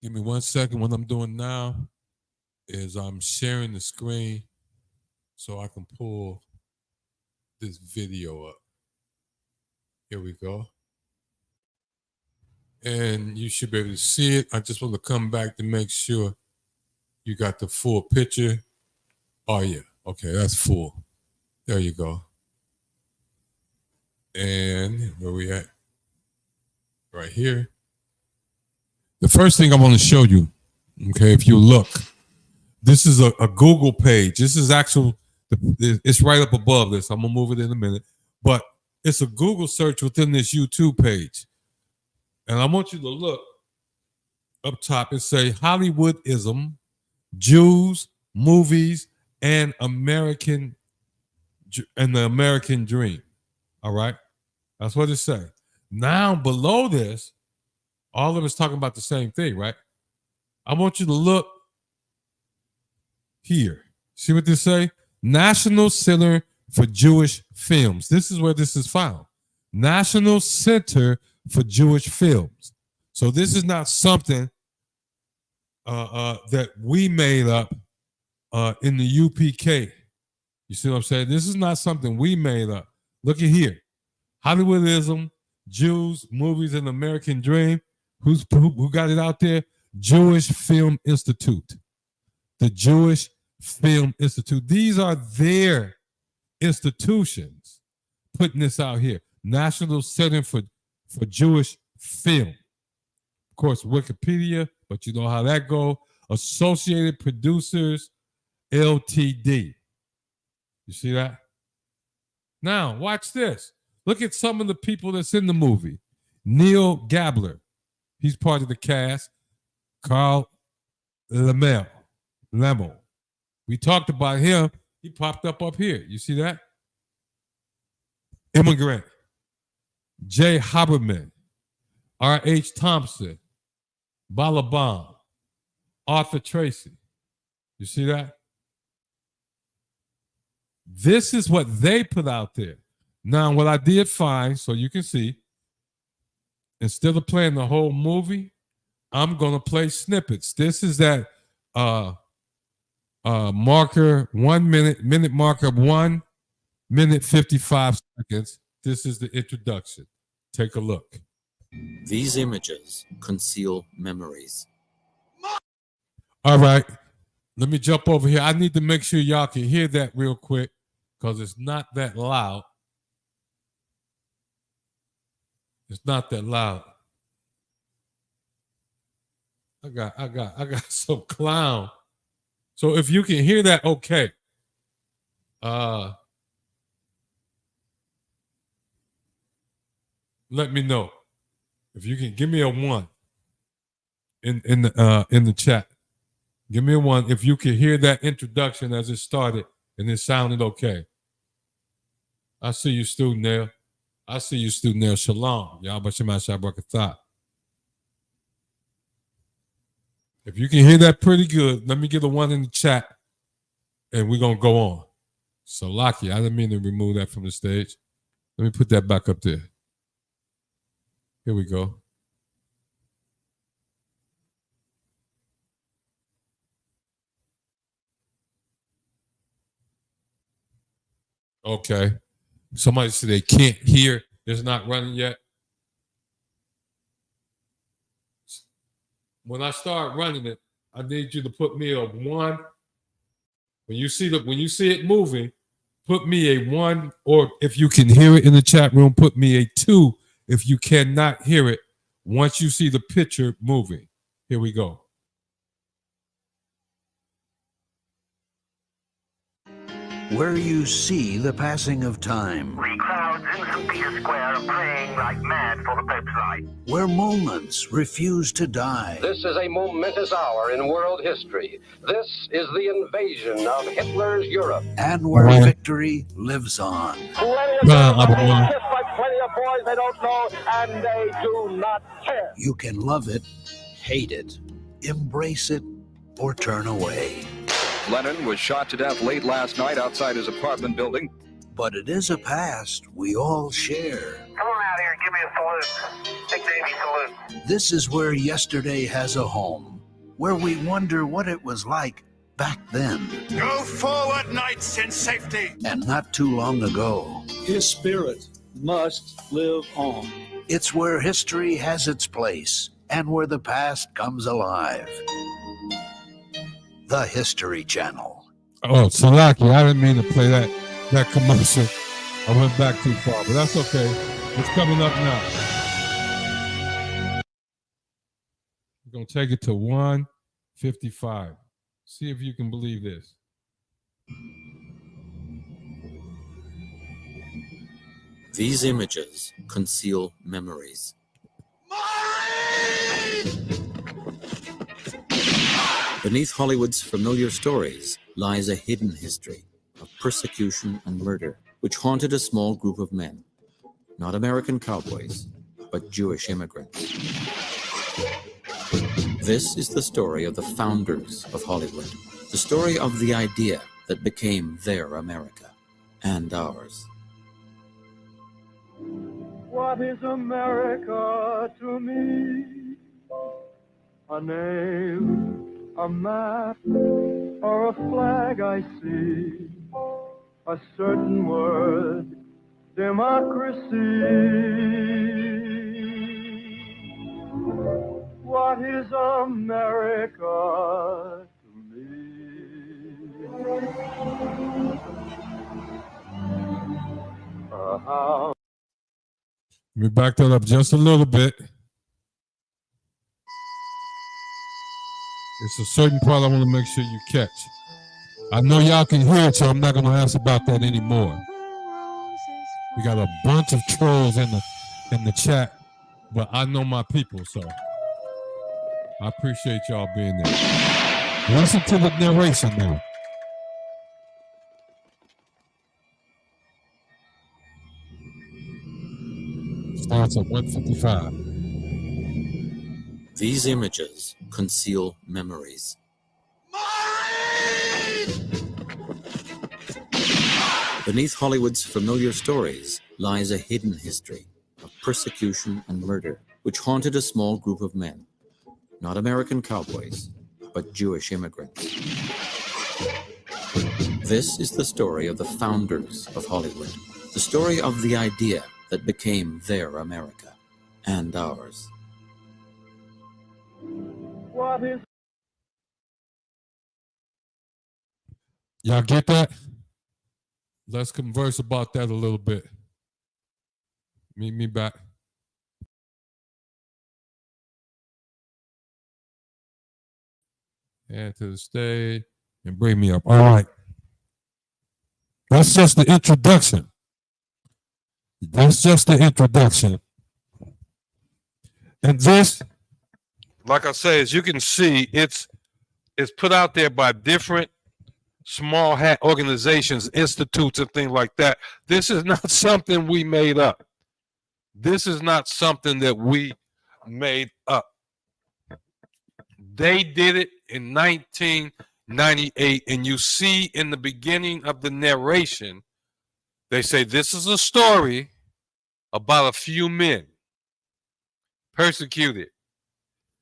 Give me 1 second. What I'm doing now is I'm sharing the screen so I can pull this video up. Here we go. And you should be able to see it. I just want to come back to make sure you got the full picture. Oh, yeah. Okay, that's full. There you go. And where we at? Right here. The first thing I want to show you, okay, if you look, this is a Google page. This is actual, it's right up above this. I'm going to move it in a minute. But it's a Google search within this YouTube page. And I want you to look up top and say Hollywoodism, Jews, movies, and the American dream. All right? That's what it says. Now, below this, all of us talking about the same thing, right? I want you to look here. See what they say? National Center for Jewish Films. This is where this is found. National Center for Jewish Films. So this is not something that we made up in the UPK. You see what I'm saying? This is not something we made up. Look at here. Hollywoodism, Jews, movies, and American dream. Who got it out there? Jewish Film Institute. The Jewish Film Institute. These are their institutions putting this out here. National Center for Jewish Film. Of course, Wikipedia, but you know how that goes. Associated Producers, LTD. You see that? Now, watch this. Look at some of the people that's in the movie. Neil Gabler. He's part of the cast. Carl Lamel. We talked about him. He popped up here. You see that? Immigrant. Jay Haberman. R.H. Thompson. Balaban. Arthur Tracy. You see that? This is what they put out there. Now, what I did find, so you can see, instead of playing the whole movie, I'm going to play snippets. This is that marker, 1 minute marker of 1 minute 55 seconds. This is the introduction. Take a look. These images conceal memories. All right. Let me jump over here. I need to make sure y'all can hear that real quick because it's not that loud. It's not that loud. I got some clown. So if you can hear that, okay. Let me know. If you can give me a 1 in the chat. Give me a 1 if you can hear that introduction as it started and it sounded okay. I see you, student there. I see you, student there. Shalom. Y'all but Shema Shabrakatha. If you can hear that pretty good, let me get a 1 in the chat and we're going to go on. So, Laki, I didn't mean to remove that from the stage. Let me put that back up there. Here we go. Okay. Somebody said they can't hear. It's not running yet. When I start running it, I need you to put me a 1. When you see it moving, put me a 1, or if you can hear it in the chat room, put me a 2 if you cannot hear it once you see the picture moving. Here we go. Where you see the passing of time. The crowds in St. Peter's Square are praying like mad for the Pope's light. Where moments refuse to die. This is a momentous hour in world history. This is the invasion of Hitler's Europe. And where victory lives on. Plenty of boys, just like plenty of boys they don't know, and they do not care. You can love it, hate it, embrace it, or turn away. Lenin was shot to death late last night outside his apartment building. But it is a past we all share. Come on out here and give me a salute. Big Navy salute. This is where yesterday has a home, where we wonder what it was like back then. Go forward, knights, in safety. And not too long ago. His spirit must live on. It's where history has its place and where the past comes alive. The History Channel. Oh, Salaki, I didn't mean to play that commercial. I went back too far, but that's okay. It's coming up now. We're going to take it to 1:55. See if you can believe this. These images conceal memories. Beneath Hollywood's familiar stories lies a hidden history of persecution and murder, which haunted a small group of men, not American cowboys, but Jewish immigrants. This is the story of the founders of Hollywood, the story of the idea that became their America and ours. What is America to me? A name, a map, or a flag I see, a certain word, democracy. What is America to me? A house. Let me back that up just a little bit. It's a certain part I want to make sure you catch. I know y'all can hear it, so I'm not going to ask about that anymore. We got a bunch of trolls in the chat, but I know my people, so I appreciate y'all being there. Listen to the narration now. Starts at 1:55. These images conceal memories. Beneath Hollywood's familiar stories lies a hidden history of persecution and murder, which haunted a small group of men, not American cowboys, but Jewish immigrants. This is the story of the founders of Hollywood, the story of the idea that became their America and ours. What is Y'all get that? Let's converse about that a little bit. Meet me back. Add to the stage and bring me up. All right. That's just the introduction. That's just the introduction. And this, like I say, as you can see, it's put out there by different small hat organizations, institutes, and things like that. This is not something we made up. This is not something that we made up. They did it in 1998, and you see in the beginning of the narration, they say this is a story about a few men persecuted,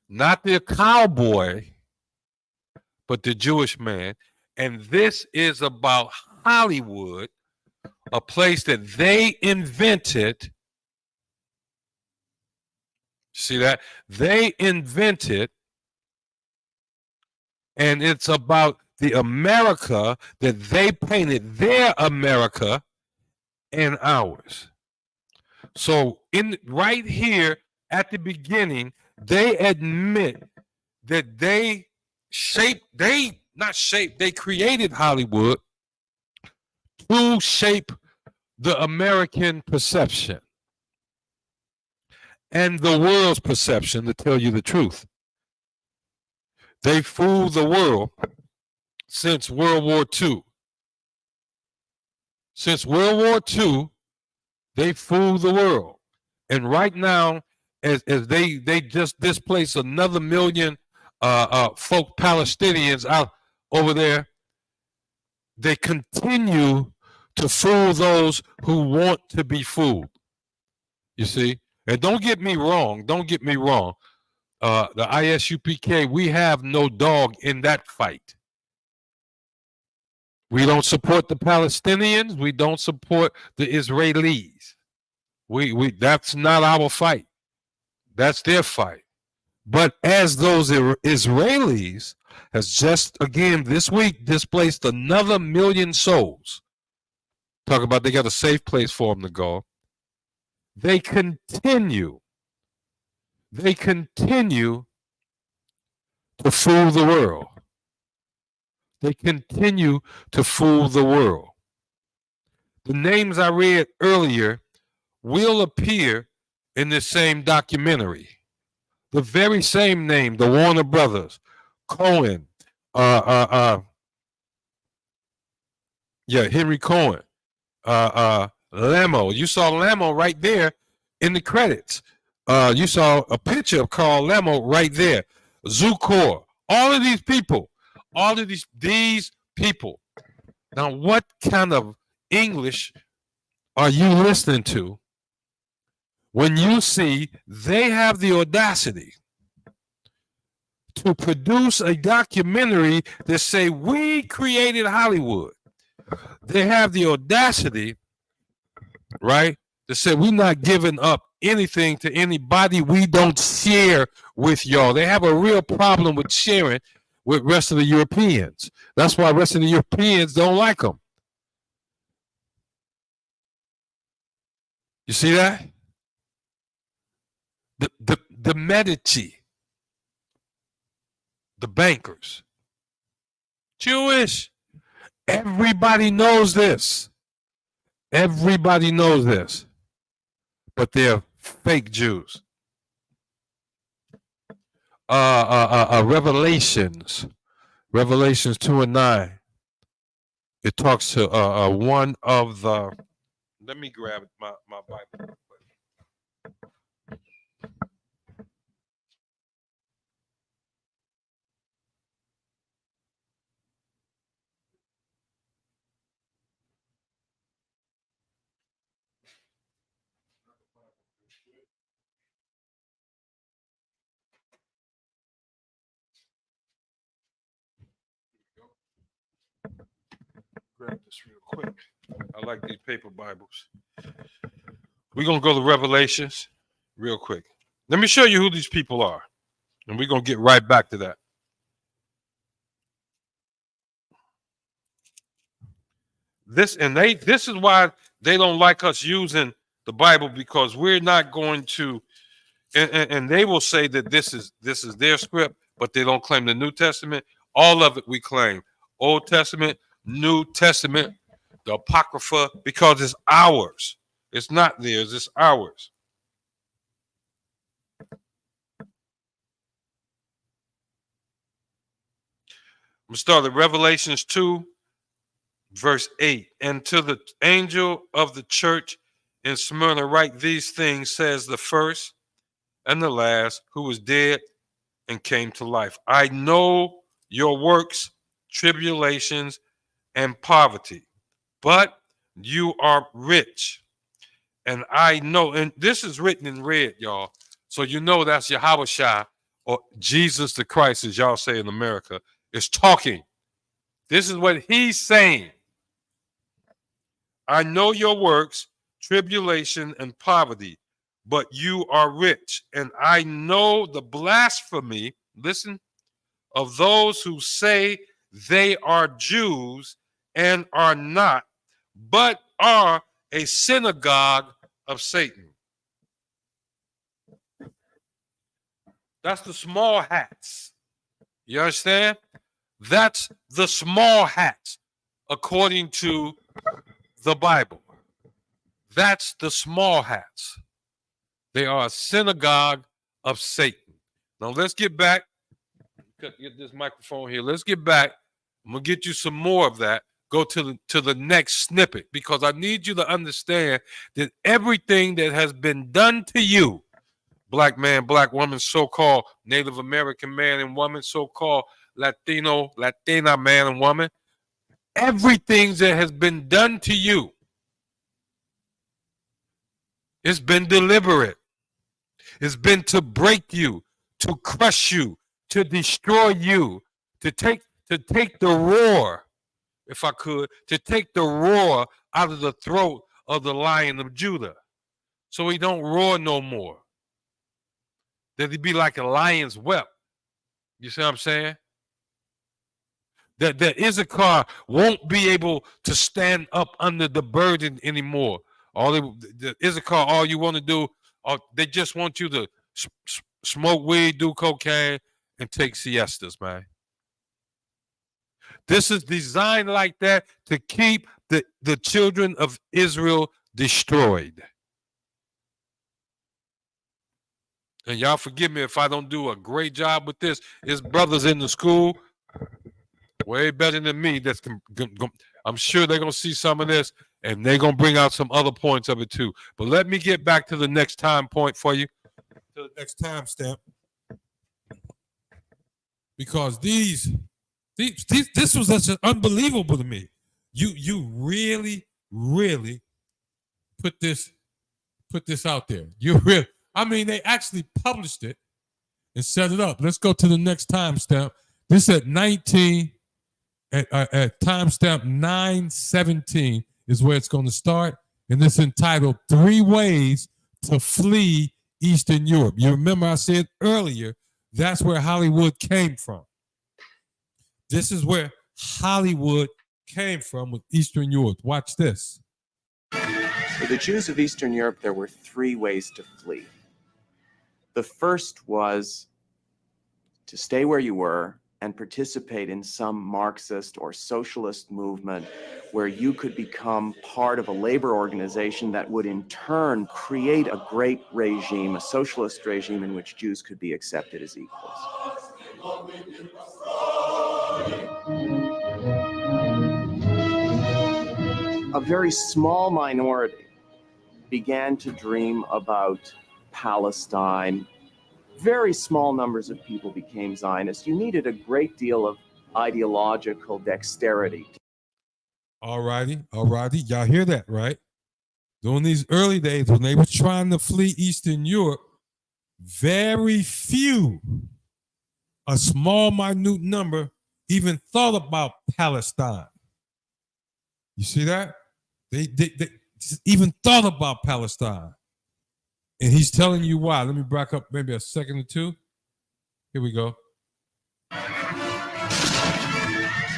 not the cowboy, but the Jewish man. And this is about Hollywood, a place that they invented. See that? They invented, and it's about the America that they painted, their America and ours. So right here at the beginning, they admit that they created Hollywood to shape the American perception and the world's perception, to tell you the truth. They fooled the world since World War II. Since World War II, they fooled the world. And right now, as they just displaced another million folk Palestinians out over there, they continue to fool those who want to be fooled. You see? And don't get me wrong. The ISUPK, we have no dog in that fight. We don't support the Palestinians. We don't support the Israelis. That's not our fight. That's their fight. But as those Israelis has just, again, this week displaced another million souls. Talk about they got a safe place for them to go. They continue to fool the world. They continue to fool the world. The names I read earlier will appear in this same documentary. The very same name, the Warner Brothers, Cohen, Henry Cohen, Lamo. You saw Lamo right there in the credits. You saw a picture of Carl Lamo right there. Zukor, all of these people, all of these people. Now, what kind of English are you listening to when you see they have the audacity to produce a documentary that say we created Hollywood? They have the audacity, right, to say we're not giving up anything to anybody we don't share with y'all. They have a real problem with sharing with rest of the Europeans. That's why rest of the Europeans don't like them. You see that? The Medici, the bankers, Jewish. Everybody knows this. Everybody knows this. But they're fake Jews. Revelations 2:9. It talks to one of the. Let me grab my Bible. Grab this real quick. I like these paper Bibles. We're going to go to Revelations real quick. Let me show you who these people are. And we're going to get right back to that. This is why they don't like us using the Bible, because we're not going to, and they will say that this is their script, but they don't claim the New Testament. All of it we claim. Old Testament, New Testament, the Apocrypha, because it's ours. It's not theirs, it's ours. I'm going to start at Revelations 2, verse 8. And to the angel of the church in Smyrna write these things, says the first and the last, who was dead and came to life. I know your works, tribulations, and poverty, but you are rich. And I know, and this is written in red, y'all, so you know that's Yahushua, or Jesus the Christ, as y'all say in America, is talking. This is what he's saying. I know your works, tribulation, and poverty, but you are rich. And I know the blasphemy, listen, of those who say they are Jews and are not, but are a synagogue of Satan. That's the small hats. You understand? That's the small hats, according to the Bible. That's the small hats. They are a synagogue of Satan. Now let's get back. Get this microphone here. Let's get back. I'm gonna get you some more of that. Go to the next snippet, because I need you to understand that everything that has been done to you, black man, black woman, so-called Native American man and woman, so-called Latina man and woman, everything that has been done to you, it's been deliberate. It's been to break you, to crush you, to destroy you, to take the roar, if I could, to take the roar out of the throat of the Lion of Judah, so he don't roar no more. That he be like a lion's whelp. You see what I'm saying? That Issachar won't be able to stand up under the burden anymore. The Issachar, all you want to do, they just want you to smoke weed, do cocaine, and take siestas, man. This is designed like that to keep the children of Israel destroyed. And y'all forgive me if I don't do a great job with this. His brothers in the school, way better than me. I'm sure they're going to see some of this, and they're going to bring out some other points of it too. But let me get back to the next time point for you. To the next time stamp. Because this was just unbelievable to me. You really, really put this out there. They actually published it and set it up. Let's go to the next timestamp. This at timestamp 917 is where it's going to start, and it's entitled 3 Ways to Flee Eastern Europe. You remember I said earlier, that's where Hollywood came from. This is where Hollywood came from with Eastern Europe. Watch this. For the Jews of Eastern Europe, there were 3 ways to flee. The first was to stay where you were and participate in some Marxist or socialist movement where you could become part of a labor organization that would in turn create a great regime, a socialist regime in which Jews could be accepted as equals. A very small minority began to dream about Palestine. Very small numbers of people became Zionists. You needed a great deal of ideological dexterity. All righty. Y'all hear that, right? During these early days when they were trying to flee Eastern Europe, very few, a small, minute number, even thought about Palestine. You see that? They even thought about Palestine. And he's telling you why. Let me back up maybe a second or two. Here we go.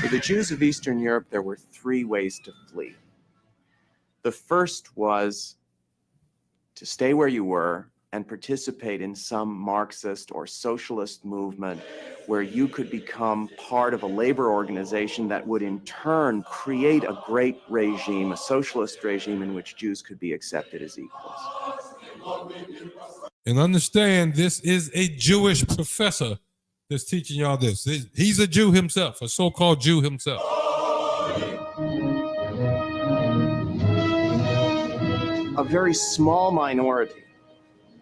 For the Jews of Eastern Europe, there were 3 ways to flee. The first was to stay where you were and participate in some Marxist or socialist movement where you could become part of a labor organization that would in turn create a great regime, a socialist regime in which Jews could be accepted as equals. And understand, this is a Jewish professor that's teaching y'all this. He's a Jew himself, a so-called Jew himself. A very small minority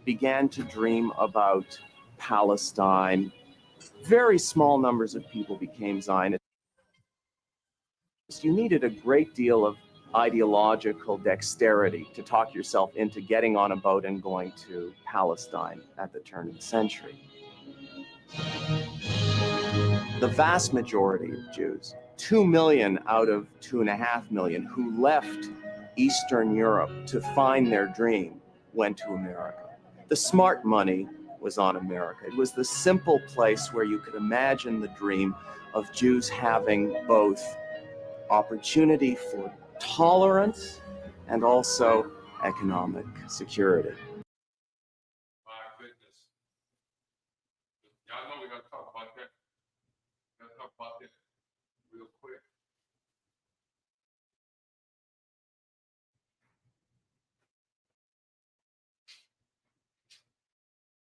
began to dream about Palestine. Very small numbers of people became Zionists. You needed a great deal of ideological dexterity to talk yourself into getting on a boat and going to Palestine at the turn of the century. The vast majority of Jews, 2 million out of 2.5 million, who left Eastern Europe to find their dream, went to America. The smart money was on America. It was the simple place where you could imagine the dream of Jews having both opportunity for tolerance and also economic security. My goodness. Y'all know we're going to talk about that. We're going to talk about that real quick.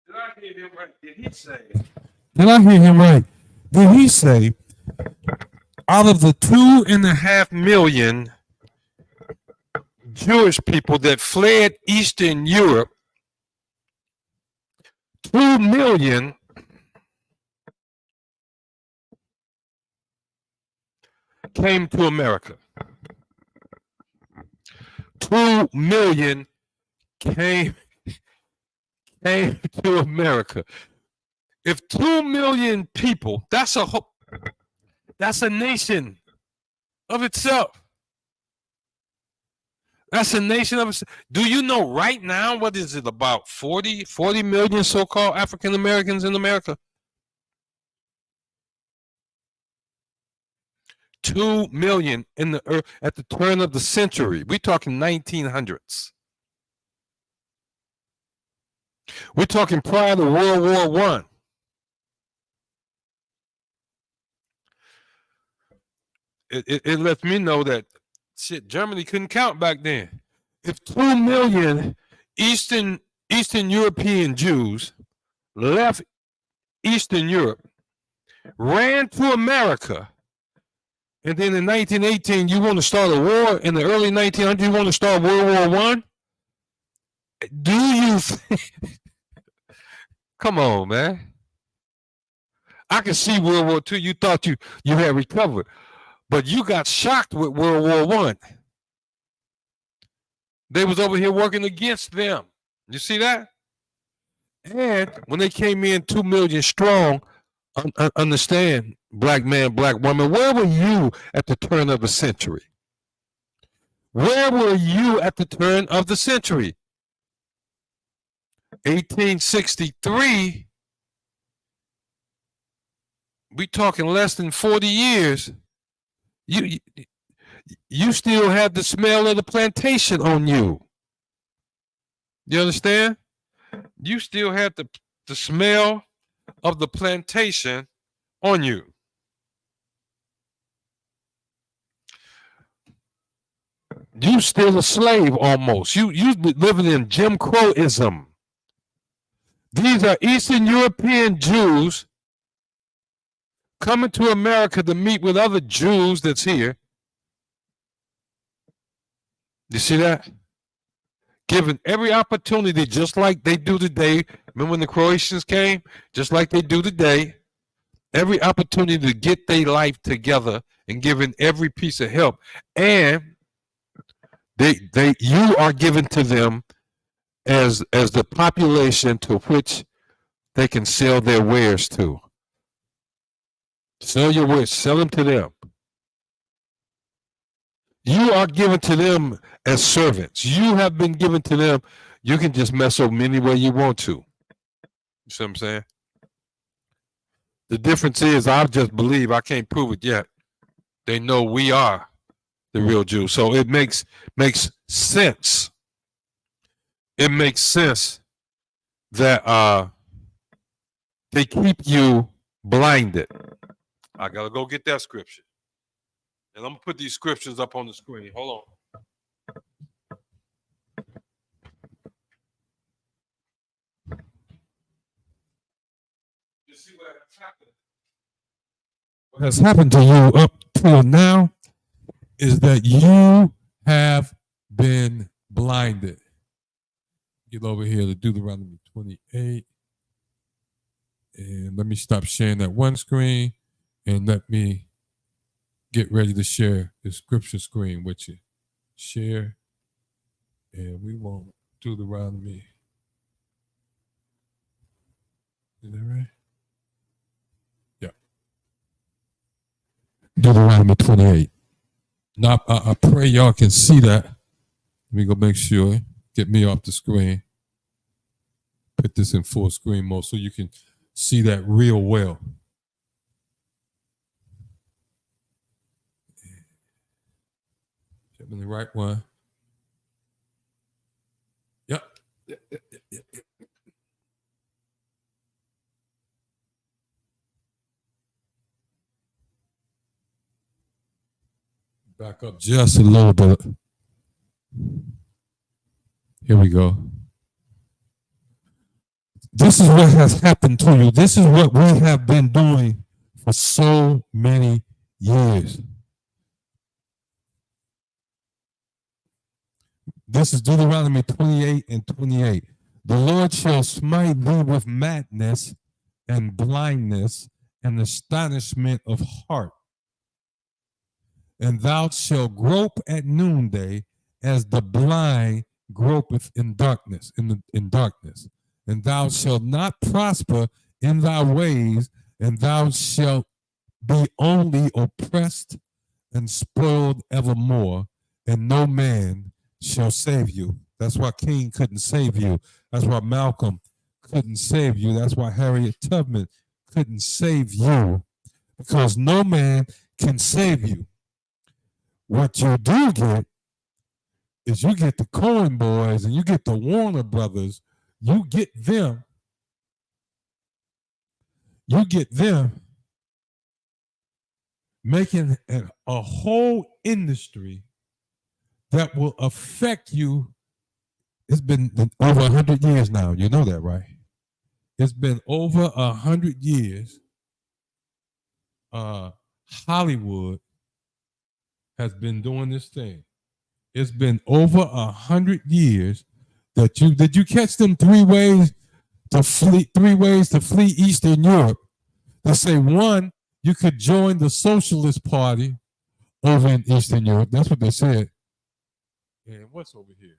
Did I hear him right? Did he say, out of the 2.5 million Jewish people that fled Eastern Europe, 2 million came to America. 2 million came to America. If 2 million people, that's a nation of itself. That's a nation of itself. Do you know right now, what is it, about 40 million so-called African Americans in America? 2 million in the earth at the turn of the century. We're talking 1900s. We're talking prior to World War I. it lets me know that shit, Germany couldn't count back then. If 2 million Eastern European Jews left Eastern Europe, ran to America, and then in 1918 you want to start a war, in the early 1900s you want to start World War I? Do you think? Come on, man. I can see World War II. You thought you had recovered, but you got shocked with World War I. They was over here working against them. You see that? And when they came in 2 million strong, understand, black man, black woman, where were you at the turn of the century? Where were you at the turn of the century? 1863, we talking less than 40 years. You still have the smell of the plantation on you. You understand? You still have the smell of the plantation on you. You still a slave almost. You living in Jim Crowism. These are Eastern European Jews coming to America to meet with other Jews that's here. You see that? Given every opportunity, just like they do today. Remember when the Croatians came? Just like they do today. Every opportunity to get their life together and given every piece of help. And you are given to them as the population to which they can sell their wares to. Sell your wares, sell them to them. You are given to them as servants. You have been given to them. You can just mess up them any way you want to. You see what I'm saying? The difference is I just believe, I can't prove it yet. They know we are the real Jews. So it makes sense. It makes sense that they keep you blinded. I gotta go get that scripture. And I'm gonna put these scriptures up on the screen. Hold on. You see what has happened? What has happened to you up till now is that you have been blinded. Get over here to Deuteronomy 28. And let me stop sharing that one screen and let me get ready to share the scripture screen with you. Share. And we want Deuteronomy. Is that right? Yeah. Deuteronomy 28. Now, I pray y'all can see that. Let me go make sure. Get me off the screen. Put this in full screen mode so you can see that real well. Get me the right one. Yep. Yep. Back up just a little bit. Here we go. This is what has happened to you. This is what we have been doing for so many years. This is Deuteronomy 28 and 28. The Lord shall smite thee with madness and blindness and astonishment of heart. And thou shalt grope at noonday as the blind gropeth in darkness, in darkness. And thou shalt not prosper in thy ways, and thou shalt be only oppressed and spoiled evermore, and no man shall save you. That's why King couldn't save you. That's why Malcolm couldn't save you. That's why Harriet Tubman couldn't save you, because no man can save you. What you do get is you get the Coen boys and you get the Warner brothers. You get them. You get them making a whole industry that will affect you. It's been over 100 years now. You know that, right? It's been over 100 years. Hollywood has been doing this thing. It's been over 100 years that you did you catch them three ways to flee Eastern Europe. They say one, you could join the Socialist Party over in Eastern Europe. That's what they said. And what's over here?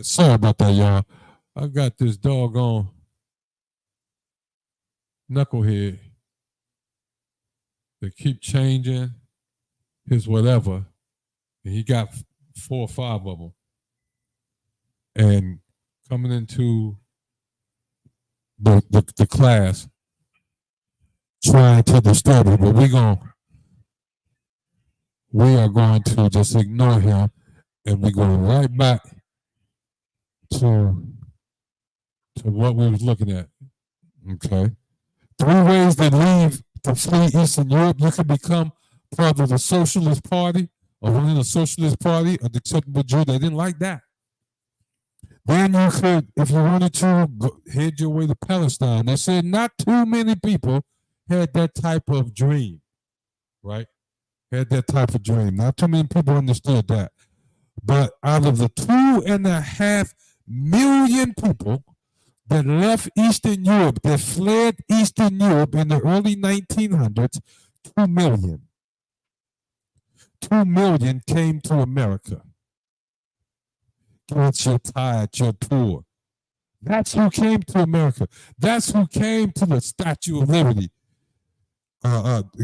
Sorry about that, y'all. I got this doggone knucklehead that keep changing his whatever, and he got 4 or 5 of them, and coming into the class trying to disturb it, but we are going to just ignore him, and we're going right back to what we was looking at. Okay. 3 ways that leave to flee Eastern Europe. You can become part of the Socialist Party or within the Socialist Party, an acceptable Jew. They didn't like that. Then you could, if you wanted to, head your way to Palestine. They said not too many people had that type of dream, right? Had that type of dream. Not too many people understood that. But out of the 2.5 million people that left Eastern Europe, that fled Eastern Europe in the early 1900s, 2 million. 2 million came to America. You're tired, you're poor. That's who came to America. That's who came to the Statue of Liberty.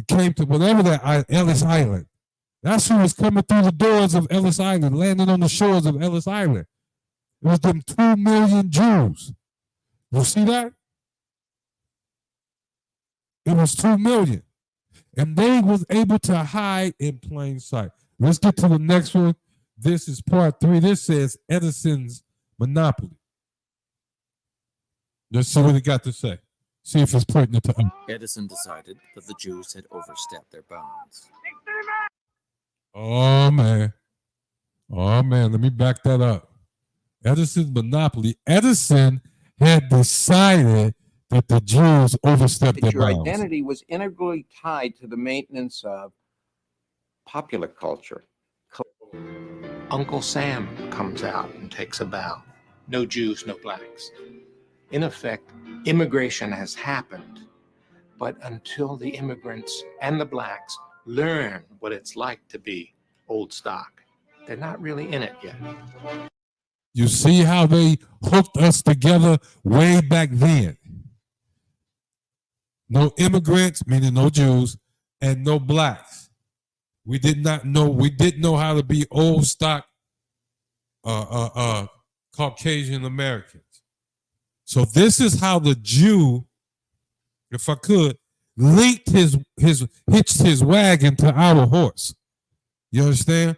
Came to whatever that, Ellis Island. That's who was coming through the doors of Ellis Island, landing on the shores of Ellis Island. It was them 2 million Jews. You see that? It was 2 million. And they was able to hide in plain sight. Let's get to the next one. This is part 3. This says Edison's monopoly. Let's see what he got to say. See if it's pertinent to him. Edison decided that the Jews had overstepped their bounds. Oh, man. Let me back that up. Edison's monopoly. Edison had decided that the Jews overstepped their bounds. Your identity was integrally tied to the maintenance of popular culture. Uncle Sam comes out and takes a bow. No Jews, no blacks. In effect, immigration has happened, but until the immigrants and the blacks learn what it's like to be old stock, they're not really in it yet. You see how they hooked us together way back then. No immigrants, meaning no Jews, and no blacks. We didn't know how to be old stock Caucasian Americans. So this is how the Jew, if I could, hitched his wagon to our horse. You understand?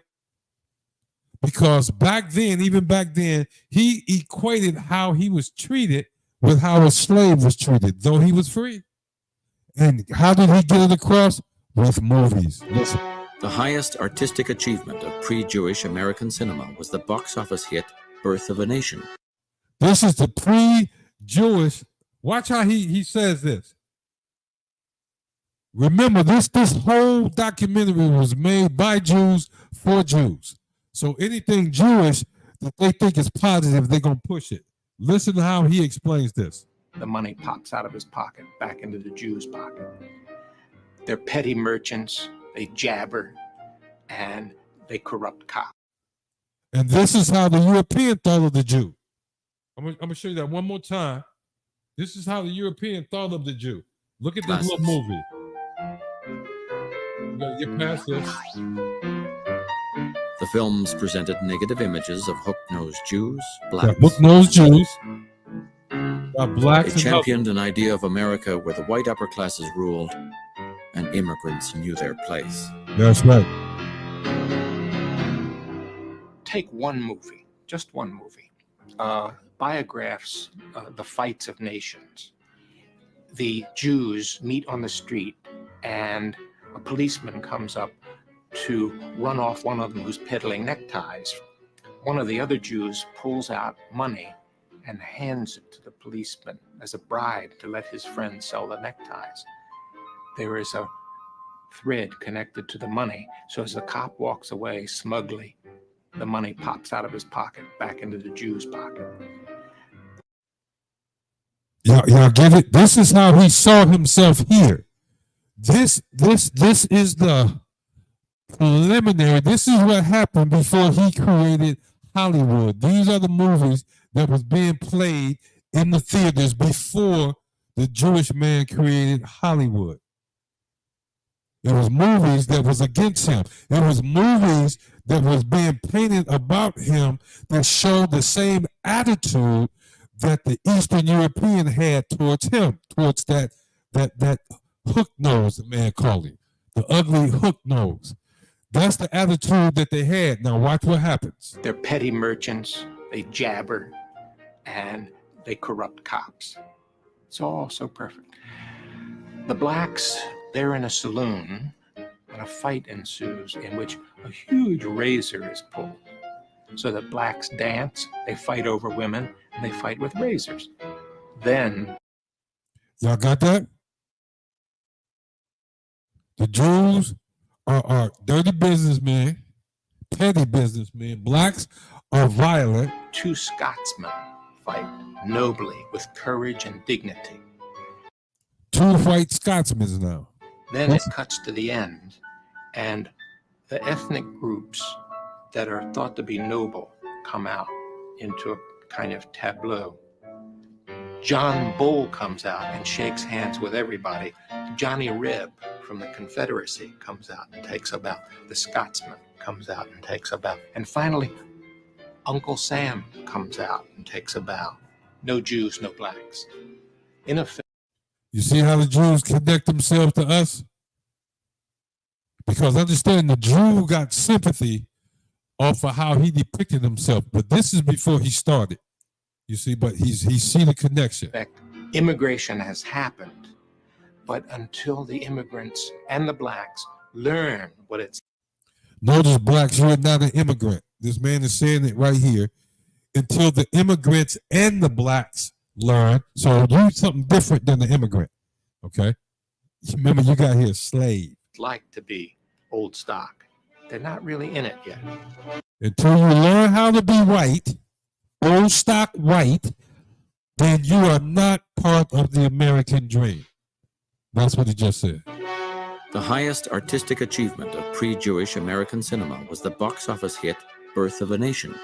Because even back then, he equated how he was treated with how a slave was treated, though he was free. And how did he get it across? With movies. Listen. The highest artistic achievement of pre-Jewish American cinema was the box office hit Birth of a Nation. This is the pre-Jewish. Watch how he says this. Remember, this whole documentary was made by Jews for Jews. So anything Jewish that they think is positive, they're going to push it. Listen to how he explains this. The money pops out of his pocket back into the Jew's pocket. They're petty merchants. They jabber, and they corrupt cops. And this is how the European thought of the Jew. I'm going to show you that one more time. This is how the European thought of the Jew. Look at this little movie. You got to get past this. The films presented negative images of hook-nosed Jews, blacks. Hook-nosed Jews. Blacks. It championed an idea of America where the white upper classes ruled and immigrants knew their place. That's right. Take one movie, just one movie. Biographs, The Fights of Nations. The Jews meet on the street and a policeman comes up to run off one of them who's peddling neckties. One of the other Jews pulls out money and hands it to the policeman as a bribe to let his friend sell the neckties. There is a thread connected to the money, so as the cop walks away smugly, the money pops out of his pocket back into the Jew's pocket. Y'all get it? This is how he saw himself here. This is the preliminary. This is what happened before he created Hollywood. These are the movies that was being played in the theaters before the Jewish man created Hollywood. It was movies that was against him. It was movies that was being painted about him that showed the same attitude that the Eastern European had towards him, towards that hook nose, the man called him, the ugly hook nose. That's the attitude that they had. Now watch what happens. They're petty merchants, they jabber, and they corrupt cops. It's all so perfect. The blacks, they're in a saloon, and a fight ensues in which a huge razor is pulled. So the blacks dance, they fight over women, and they fight with razors. Then... Y'all got that? The Jews are dirty businessmen, petty businessmen. Blacks are violent. Two Scotsmen fight nobly with courage and dignity. Two white Scotsmen now. Then it cuts to the end, and the ethnic groups that are thought to be noble come out into a kind of tableau. John Bull comes out and shakes hands with everybody. Johnny Reb from the Confederacy comes out and takes a bow. The Scotsman comes out and takes a bow. And finally, Uncle Sam comes out and takes a bow. No Jews, no blacks. In effect, you see how the Jews connect themselves to us? Because understand, the Jew got sympathy off of how he depicted himself, but this is before he started. You see, but he's seen a connection. Immigration has happened, but until the immigrants and the blacks learn what it's... Notice, blacks, you're not an immigrant. This man is saying it right here. Until the immigrants and the blacks learn. So you're something different than the immigrant. Okay? Remember, you got here slave. like to be old stock. They're not really in it yet. Until you learn how to be white, old stock white, then you are not part of the American dream. That's what he just said. The highest artistic achievement of pre-Jewish American cinema was the box office hit Birth of a Nation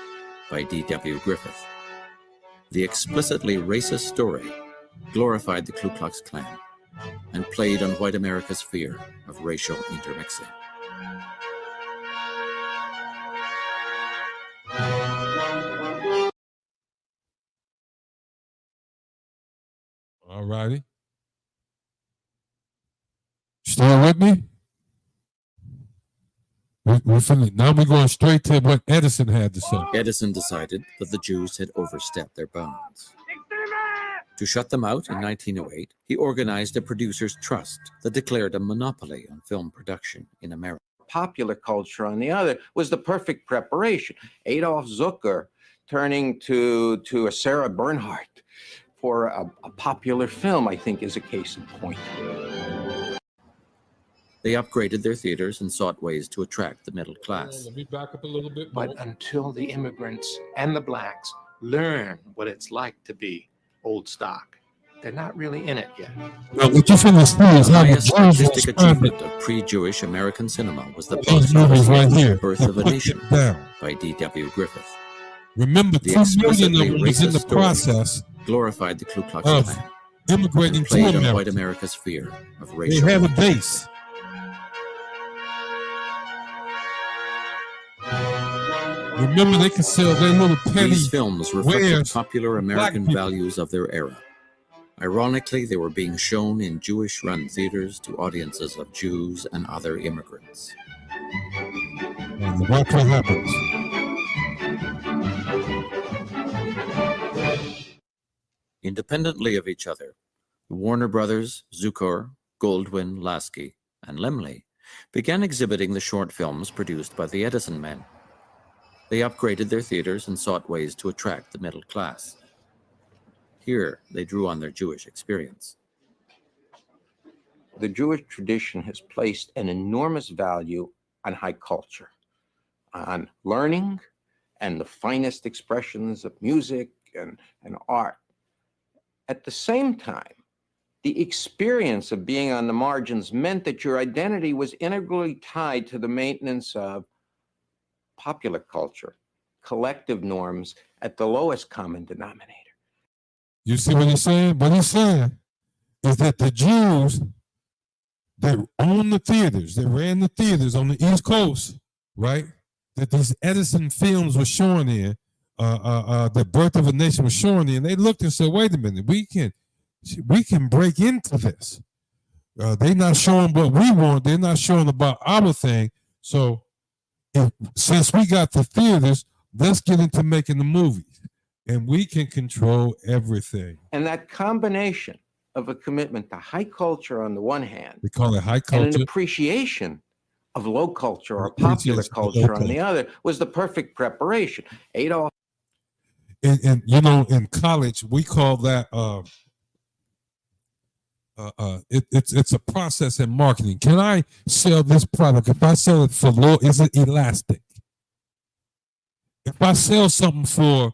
by D.W. Griffith. The explicitly racist story glorified the Ku Klux Klan and played on white America's fear of racial intermixing. All righty. Still with me? We're finished. Now we're going straight to what Edison had to say. Edison decided that the Jews had overstepped their bounds. To shut them out in 1908, he organized a producers' trust that declared a monopoly on film production in America. Popular culture, on the other, was the perfect preparation. Adolf Zucker turning to a Sarah Bernhardt for a popular film, I think, is a case in point. They upgraded their theaters and sought ways to attract the middle class. Let me back up a little bit. But until the immigrants and the blacks learn what it's like to be old stock, they're not really in it yet. Now, what you finished is how the highest the artistic achievement of pre-Jewish American cinema was the box movies office right hit here. Birth of a Nation Down. by D.W. Griffith. Remember, The 2 million explicitly of them was in the racist story process glorified the Ku Klux of Klan immigrating and to played on America. white America's fear of They racial have a base. Remember, they could sell their little penny These films reflected wares popular to black American people. values of their era. Ironically, they were being shown in Jewish-run theaters to audiences of Jews and other immigrants. And watch what happens. Independently of each other, the Warner Brothers, Zukor, Goldwyn, Lasky, and Laemmle began exhibiting the short films produced by the Edison men. They upgraded their theaters and sought ways to attract the middle class. Here, they drew on their Jewish experience. The Jewish tradition has placed an enormous value on high culture, on learning and the finest expressions of music and art. At the same time, the experience of being on the margins meant that your identity was integrally tied to the maintenance of popular culture, collective norms at the lowest common denominator. You see what he's saying? What he's saying is that the Jews, they owned the theaters. They ran the theaters on the East Coast, right? That these Edison films were showing in, The Birth of a Nation was showing in. They looked and said, wait a minute, we can break into this. They're not showing what we want. They're not showing about our thing. So since we got the theaters, let's get into making the movies. And we can control everything. And that combination of a commitment to high culture on the one hand, we call it high culture, and an appreciation of low culture or popular culture on the other was the perfect preparation. Adolf. And you know, in college, we call that it's a process in marketing. Can I sell this product? If I sell it for low, is it elastic? If I sell something for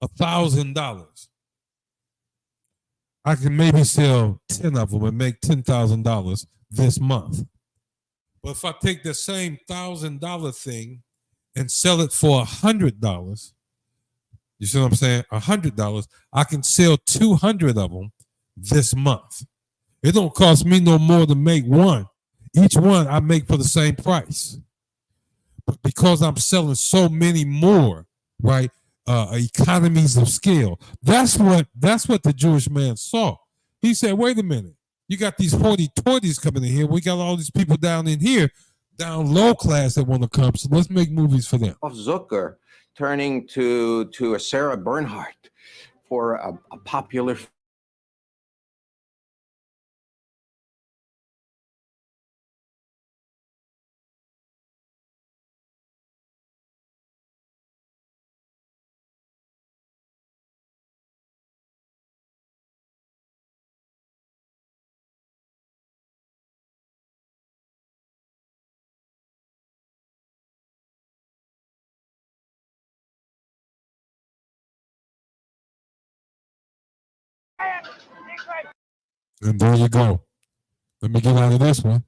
$1,000, I can maybe sell 10 of them and make $10,000 this month. But if I take the same $1,000 thing and sell it for $100, you see what I'm saying? $100, I can sell 200 of them this month. It don't cost me no more to make one. Each one I make for the same price. But because I'm selling so many more, right? Economies of scale. That's what the Jewish man saw. He said, wait a minute, you got these hoity-toities coming in here. We got all these people down in here, down low class that want to come. So let's make movies for them. Zucker turning to a Sarah Bernhardt for a popular And there you go. Let me get out of this one.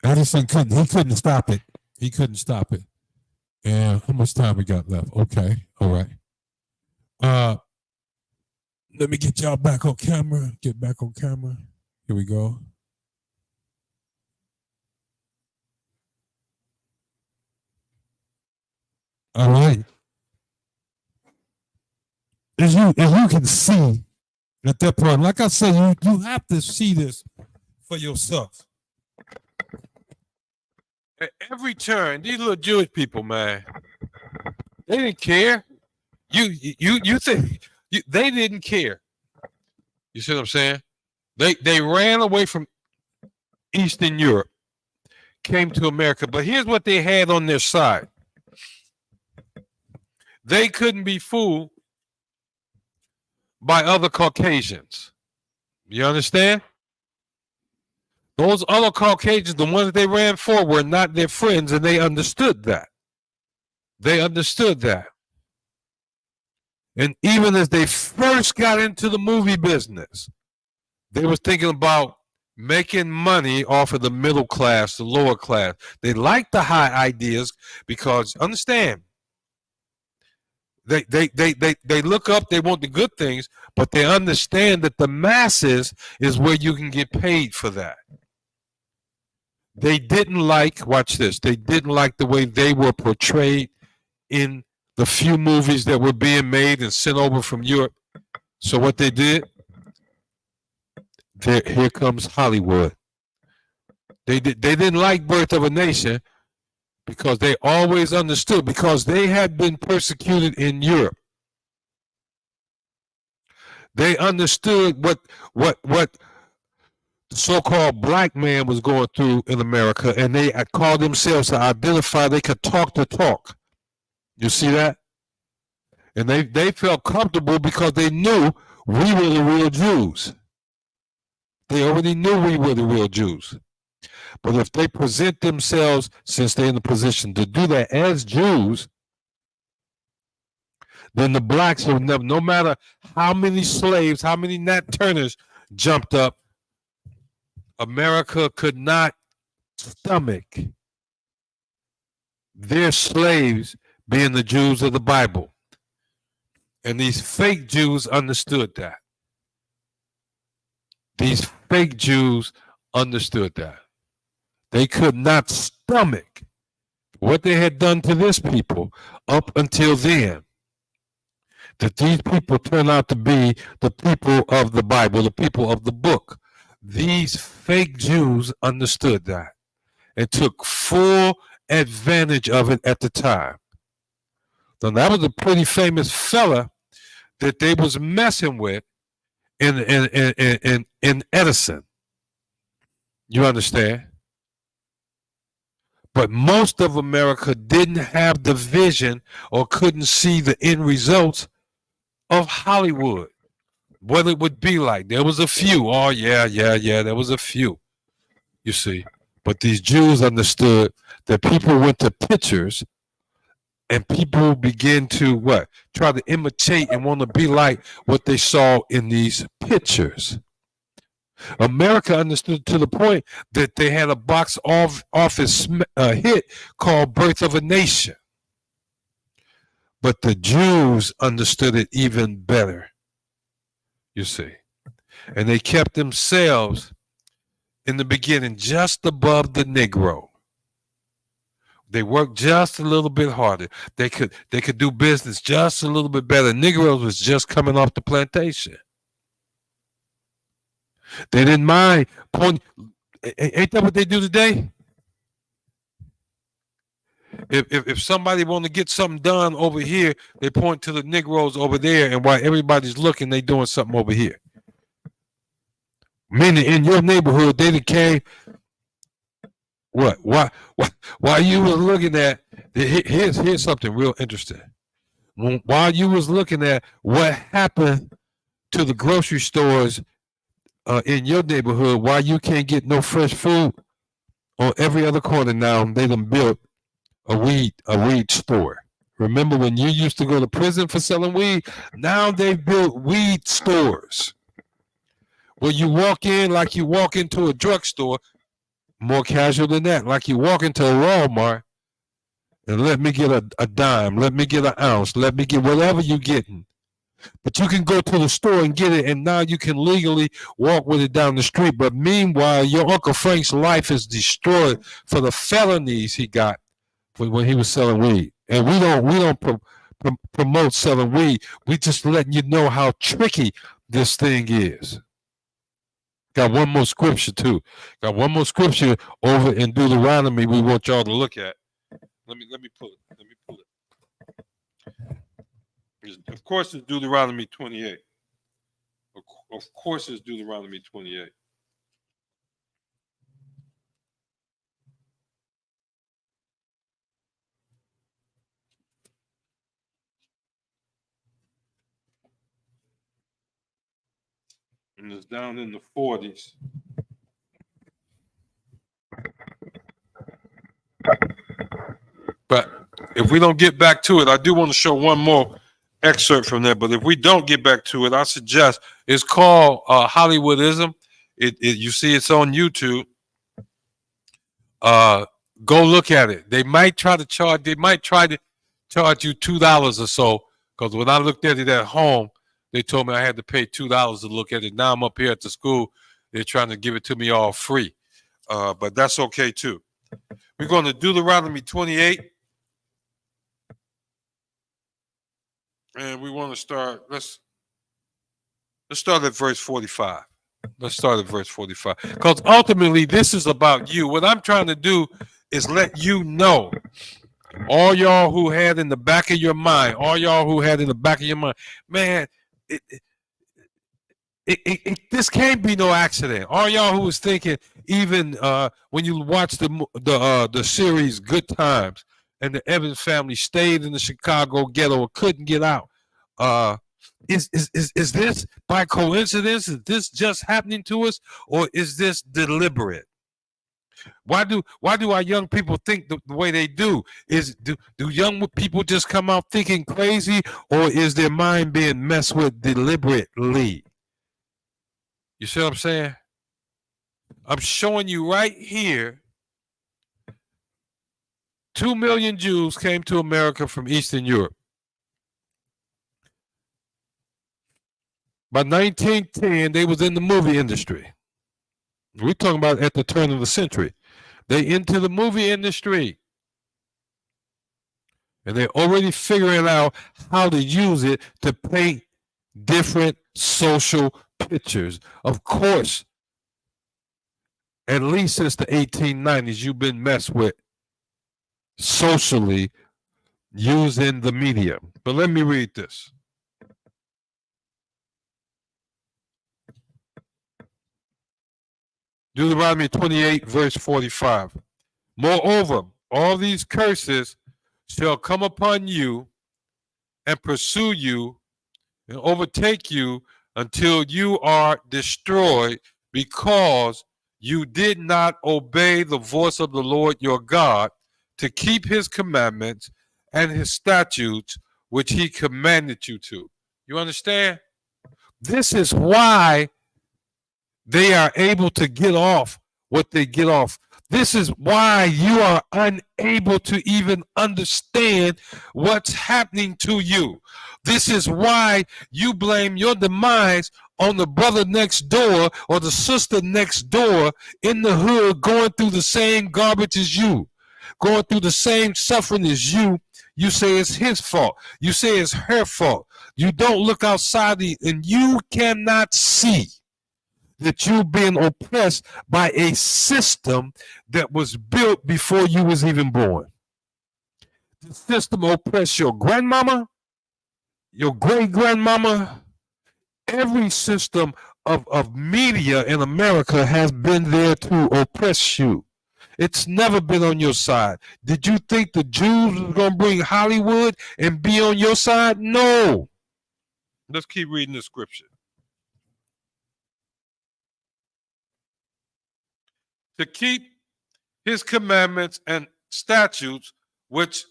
Edison couldn't stop it. He couldn't stop it. And how much time we got left? Okay. All right. Let me get y'all back on camera. Get back on camera. Here we go. All right. As you can see at that point, like I said, you have to see this for yourself. At every turn, these little Jewish people, man, they didn't care. You think they didn't care? You see what I'm saying? They ran away from Eastern Europe, came to America. But here's what they had on their side. They couldn't be fooled by other Caucasians. You understand? Those other Caucasians, the ones they ran for, were not their friends, and they understood that. They understood that. And even as they first got into the movie business, they was thinking about making money off of the middle class, the lower class. They liked the high ideas because, understand, they look up, they want the good things, but they understand that the masses is where you can get paid for that. They didn't like, watch this, they didn't like the way they were portrayed in the few movies that were being made and sent over from Europe. So what they did, here comes Hollywood. They didn't like Birth of a Nation because they always understood, because they had been persecuted in Europe. They understood what the so-called black man was going through in America, and they called themselves to identify. They could talk the talk. You see that? And they felt comfortable because they knew we were the real Jews. They already knew we were the real Jews. But if they present themselves, since they're in the position to do that as Jews, then the blacks will never, no matter how many slaves, how many Nat Turners jumped up, America could not stomach their slaves being the Jews of the Bible. And these fake Jews understood that. These fake Jews understood that. They could not stomach what they had done to this people up until then. That these people turned out to be the people of the Bible, the people of the book. These fake Jews understood that and took full advantage of it at the time. Now, that was a pretty famous fella that they was messing with in Edison. You understand? But most of America didn't have the vision or couldn't see the end results of Hollywood, what it would be like. There was a few. Oh, yeah, there was a few, you see. But these Jews understood that people went to pictures and people began to what? Try to imitate and want to be like what they saw in these pictures. America understood to the point that they had a box office hit called Birth of a Nation. But the Jews understood it even better, you see. And they kept themselves in the beginning just above the Negro. They worked just a little bit harder. They could do business just a little bit better. Negroes was just coming off the plantation. They didn't mind. Ain't that what they do today? If somebody want to get something done over here, they point to the Negroes over there, and while everybody's looking, they doing something over here. Meaning in your neighborhood, they came. What? While you was looking at, here's something real interesting. While you was looking at what happened to the grocery stores in your neighborhood, why you can't get no fresh food, on every other corner now, they done built a weed store. Remember when you used to go to prison for selling weed? Now they've built weed stores where you walk in like you walk into a drugstore, more casual than that, like you walk into a Walmart and let me get a dime, let me get an ounce, let me get whatever you're getting. But you can go to the store and get it, and now you can legally walk with it down the street. But meanwhile, your Uncle Frank's life is destroyed for the felonies he got when he was selling weed. And we don't promote selling weed. We just letting you know how tricky this thing is. Got one more scripture too. Got one more scripture over in Deuteronomy we want y'all to look at. Let me pull it. Let me pull it. Of course, it's Deuteronomy 28. Of course, it's Deuteronomy 28. And it's down in the 40s. But if we don't get back to it, I do want to show one more excerpt from there. But if we don't get back to it, I suggest it's called Hollywoodism. You see, it's on YouTube. Go look at it. They might try to charge you $2 or so. Because when I looked at it at home, they told me I had to pay $2 to look at it. Now I'm up here at the school. They're trying to give it to me all free. But that's okay too. We're going to Deuteronomy 28. And we want to start, Let's start at verse 45. Let's start at verse 45. Because ultimately, this is about you. What I'm trying to do is let you know, all y'all who had in the back of your mind, man, this can't be no accident. All y'all who was thinking, even when you watch the series Good Times, and the Evans family stayed in the Chicago ghetto and couldn't get out. Is this by coincidence? Is this just happening to us, or is this deliberate? Why do our young people think the way they do? Do young people just come out thinking crazy, or is their mind being messed with deliberately? You see what I'm saying? I'm showing you right here. 2 million Jews came to America from Eastern Europe. By 1910, they was in the movie industry. We're talking about at the turn of the century. They into the movie industry. And they're already figuring out how to use it to paint different social pictures. Of course, at least since the 1890s, you've been messed with socially using the media. But let me read this. Deuteronomy 28, verse 45. Moreover, all these curses shall come upon you and pursue you and overtake you until you are destroyed, because you did not obey the voice of the Lord your God to keep his commandments and his statutes, which he commanded you to. You understand? This is why they are able to get off what they get off. This is why you are unable to even understand what's happening to you. This is why you blame your demise on the brother next door or the sister next door in the hood going through the same garbage as you, going through the same suffering as you. You say it's his fault. You say it's her fault. You don't look outside and you cannot see that you're being oppressed by a system that was built before you was even born. The system oppressed your grandmama, your great-grandmama. Every system of media in America has been there to oppress you. It's never been on your side. Did you think the Jews were going to bring Hollywood and be on your side? No. Let's keep reading the scripture. To keep his commandments and statutes, which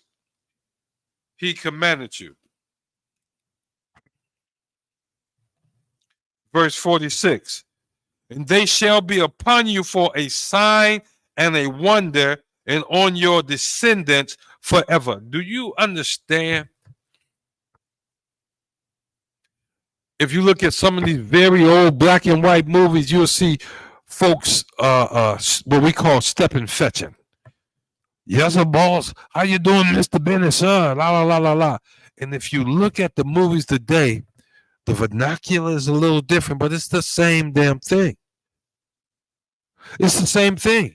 he commanded you. Verse 46, and they shall be upon you for a sign and a wonder, and on your descendants forever. Do you understand? If you look at some of these very old black and white movies, you'll see folks what we call stepping fetching. Yes, sir, boss. How you doing, Mr. Bennett, sir? La la la la la. And if you look at the movies today, the vernacular is a little different, but it's the same damn thing. It's the same thing.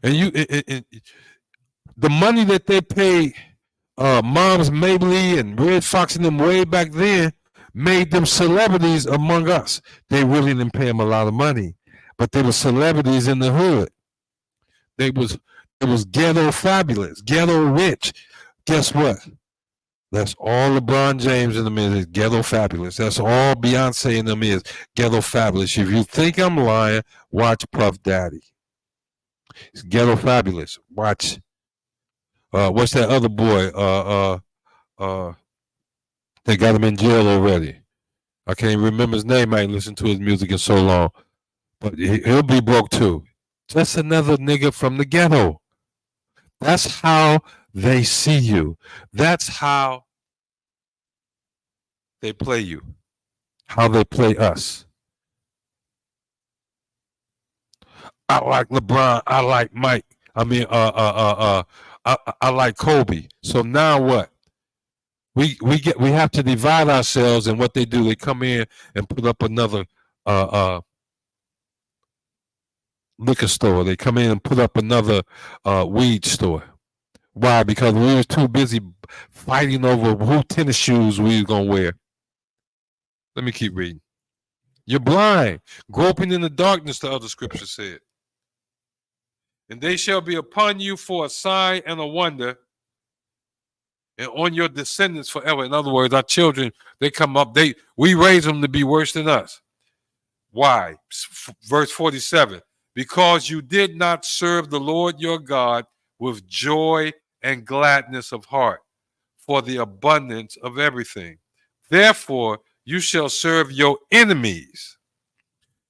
And the money that they pay Moms Mabley and Red Fox and them way back then made them celebrities among us. They really didn't pay them a lot of money, but they were celebrities in the hood. It was ghetto fabulous, ghetto rich. Guess what? That's all LeBron James in them is ghetto fabulous. That's all Beyonce in them is ghetto fabulous. If you think I'm lying, watch Puff Daddy. It's ghetto fabulous. Watch. What's that other boy? They got him in jail already. I can't remember his name. I ain't listened to his music in so long. But he'll be broke too. Just another nigga from the ghetto. That's how they see you. That's how they play you. How they play us. I like LeBron. I like Mike. I mean, I like Kobe. So now what? We have to divide ourselves, and what they do, they come in and put up another liquor store. They come in and put up another weed store. Why? Because we were too busy fighting over who tennis shoes we was gonna wear. Let me keep reading. You're blind, groping in the darkness, the other scripture said. And they shall be upon you for a sign and a wonder, and on your descendants forever. In other words, our children, they come up, we raise them to be worse than us. Why? Verse 47. Because you did not serve the Lord your God with joy and gladness of heart for the abundance of everything. Therefore, you shall serve your enemies.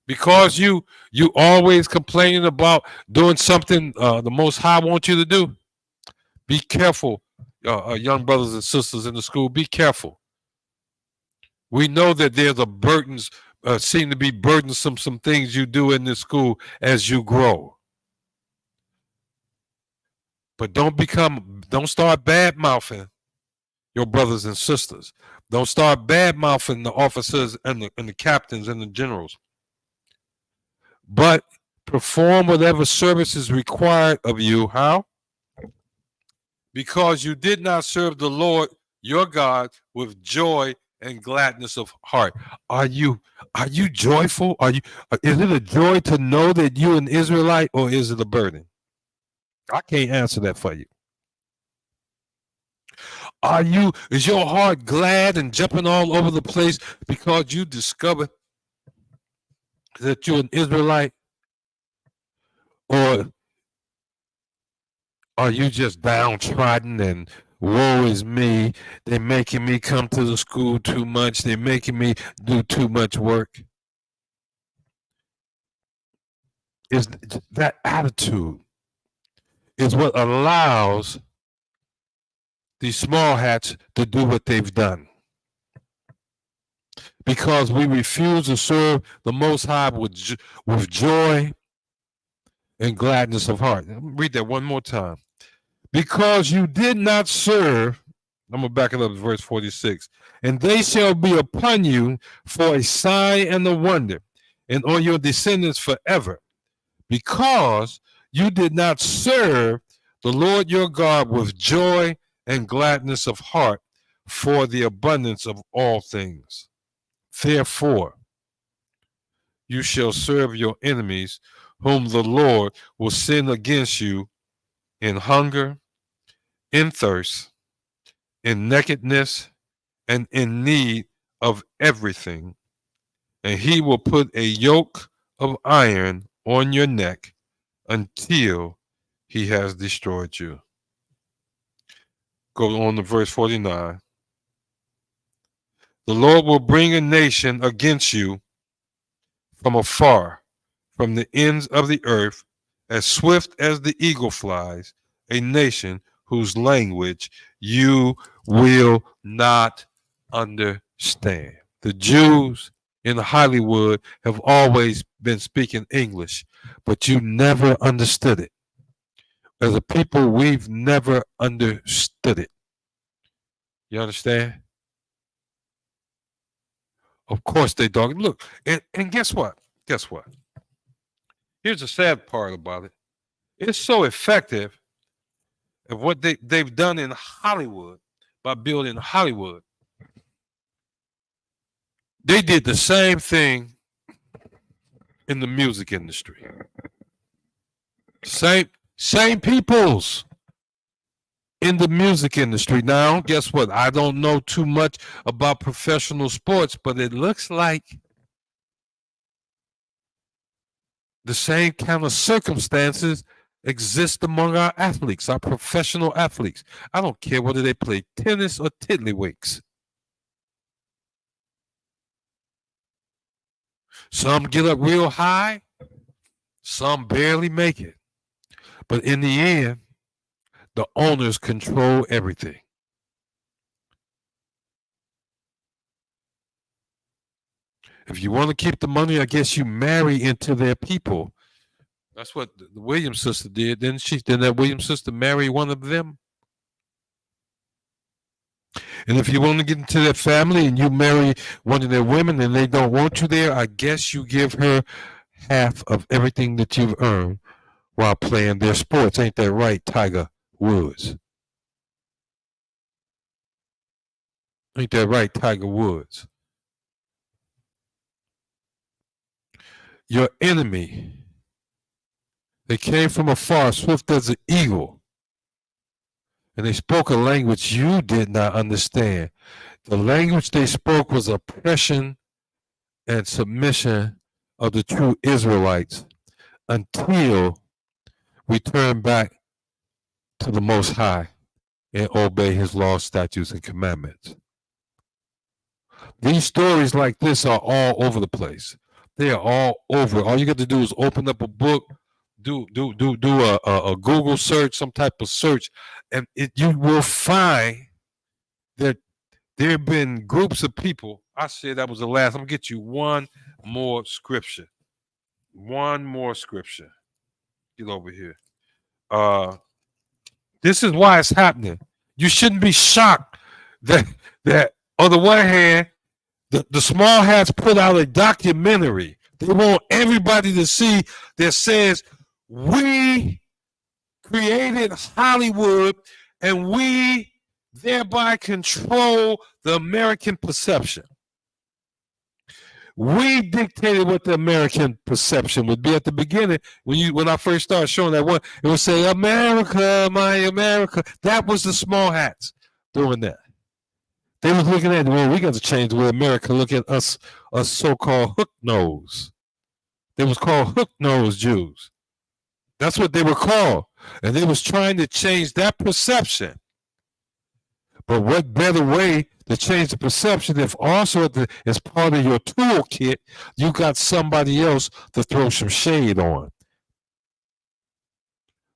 Because you always complaining about doing something the Most High wants you to do. Be careful, young brothers and sisters in the school. Be careful. We know that there's a burdens, seem to be burdensome some things you do in this school as you grow. But don't start bad mouthing your brothers and sisters. Don't start bad mouthing the officers and the captains and the generals. But perform whatever service is required of you. How? Because you did not serve the Lord your God with joy and gladness of heart. Are you joyful? Is it a joy to know that you're an Israelite, or is it a burden? I can't answer that for you. Is your heart glad and jumping all over the place because you discovered that you're an Israelite? Or are you just downtrodden and woe is me? They're making me come to the school too much. They're making me do too much work. Is that attitude is what allows these small hats to do what they've done. Because we refuse to serve the Most High with joy and gladness of heart. Let me read that one more time. Because you did not serve, I'm going to back it up to verse 46. And they shall be upon you for a sign and a wonder, and on your descendants forever. Because you did not serve the Lord your God with joy and gladness of heart for the abundance of all things. Therefore, you shall serve your enemies, whom the Lord will send against you in hunger, in thirst, in nakedness, and in need of everything. And he will put a yoke of iron on your neck until he has destroyed you. Go on to verse 49. The Lord will bring a nation against you from afar, from the ends of the earth, as swift as the eagle flies, a nation whose language you will not understand. The Jews in Hollywood have always been speaking English, but you never understood it. As a people, we've never understood it. You understand? Of course they don't. Look, and guess what? Guess what? Here's the sad part about it. It's so effective at what they've done in Hollywood by building Hollywood. They did the same thing in the music industry. Same peoples in the music industry. Now, guess what? I don't know too much about professional sports, but it looks like the same kind of circumstances exist among our athletes, our professional athletes. I don't care whether they play tennis or tiddlywinks. Some get up real high, some barely make it. But in the end, the owners control everything. If you want to keep the money, I guess you marry into their people. That's what the Williams sister did. Didn't that Williams sister marry one of them? And if you want to get into their family and you marry one of their women and they don't want you there, I guess you give her half of everything that you've earned while playing their sports. Ain't that right, Tiger Woods? Ain't that right, Tiger Woods? Your enemy, they came from afar, swift as an eagle, and they spoke a language you did not understand. The language they spoke was oppression and submission of the true Israelites until we turn back to the Most High and obey his laws, statutes, and commandments. These stories like this are all over the place. They are all over. All you got to do is open up a book, do a Google search, some type of search, and you will find that there have been groups of people. I said that was the last. I'm gonna get you one more scripture. One more scripture. Get over here. This is why it's happening. You shouldn't be shocked that on the one hand, the small hats put out a documentary. They want everybody to see that says we created Hollywood and we thereby control the American perception. We dictated what the American perception would be at the beginning. When I first started showing that one, it would say, America, my America. That was the small hats doing that. They was looking at, well, we got to change the way America look at us so-called hook nose. They was called hook nose Jews. That's what they were called. And they was trying to change that perception. But what better way to change the perception if also as part of your toolkit, you got somebody else to throw some shade on?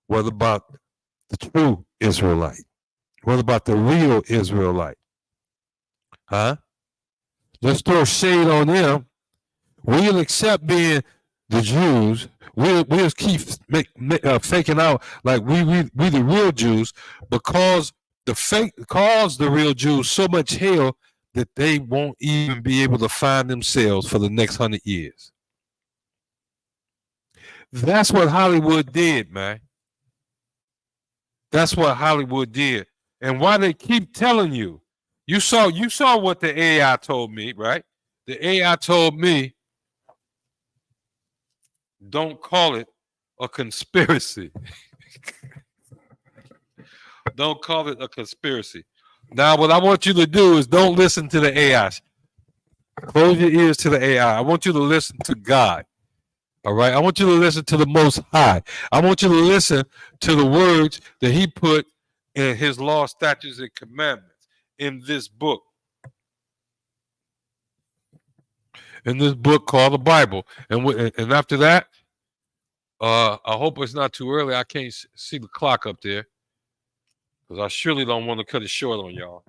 What about the true Israelite? What about the real Israelite? Huh? Let's throw shade on them. We'll accept being the Jews. We'll keep faking out like we the real Jews, because the fake caused the real Jews so much hell that they won't even be able to find themselves for the next 100 years. That's what Hollywood did, man. That's what Hollywood did. And why they keep telling you, you saw what the AI told me, right? The AI told me, don't call it a conspiracy. Don't call it a conspiracy. Now, what I want you to do is don't listen to the AI. Close your ears to the AI. I want you to listen to God. All right? I want you to listen to the Most High. I want you to listen to the words that he put in his law, statutes, and commandments in this book. In this book called the Bible. And after that, I hope it's not too early. I can't see the clock up there, because I surely don't want to cut it short on y'all.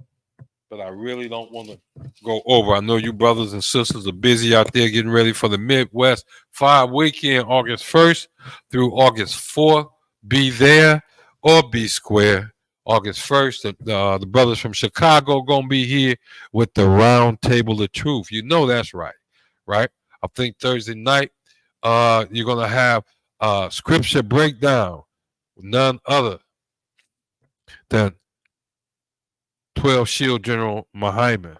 But I really don't want to go over. I know you brothers and sisters are busy out there getting ready for the Midwest Fire Weekend, August 1st through August 4th. Be there or be square. August 1st, the brothers from Chicago going to be here with the Round Table of Truth. You know that's right, right? I think Thursday night, you're going to have scripture breakdown with none other than 12 Shield General Muhammad.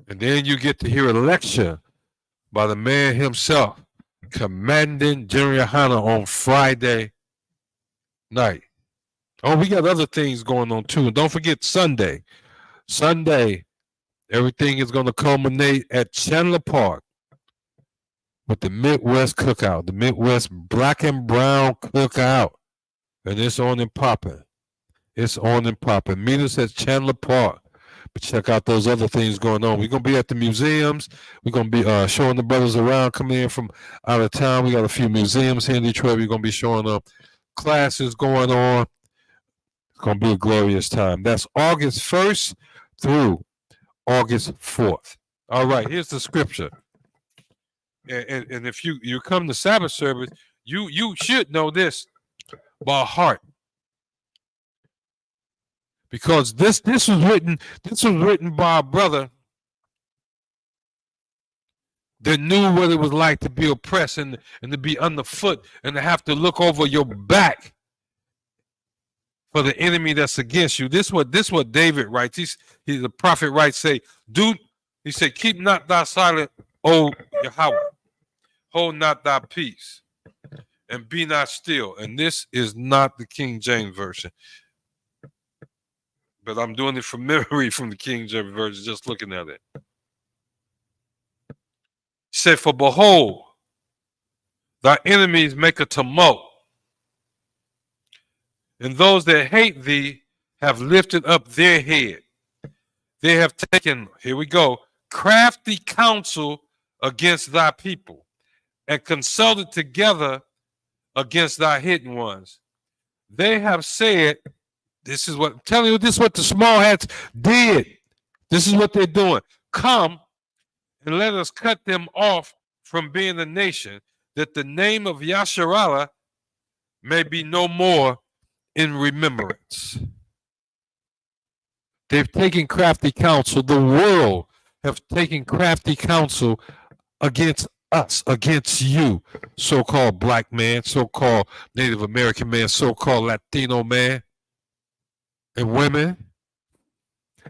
And then you get to hear a lecture by the man himself, Commanding General Yahanna, on Friday night. Oh, we got other things going on too. And don't forget Sunday. Sunday, everything is going to culminate at Chandler Park with the Midwest Cookout, the Midwest Black and Brown Cookout. And it's on and popping. It's on and popping. Meet us at Chandler Park. But check out those other things going on. We're going to be at the museums. We're going to be showing the brothers around coming in from out of town. We got a few museums here in Detroit. We're going to be showing up classes going on. It's going to be a glorious time. That's August 1st through August 4th. All right, here's the scripture. And if you come to Sabbath service, you should know this by heart. Because this was written by a brother that knew what it was like to be oppressed and to be underfoot and to have to look over your back for the enemy that's against you. This what David writes. He's the prophet writes, he said, keep not thy silent, O Yahweh. Hold not thy peace, and be not still. And this is not the King James Version. But I'm doing it from memory from the King James Version, just looking at it. He said, for behold, thy enemies make a tumult, and those that hate thee have lifted up their head. They have taken, here we go, crafty counsel against thy people, and consulted together against thy hidden ones. They have said, this is what I'm telling you, this is what the small hats did. This is what they're doing. Come and let us cut them off from being a nation, that the name of Yasharallah may be no more in remembrance. They've taken crafty counsel. The world have taken crafty counsel against us, against you, so-called black man, so-called Native American man, so-called Latino man, and women.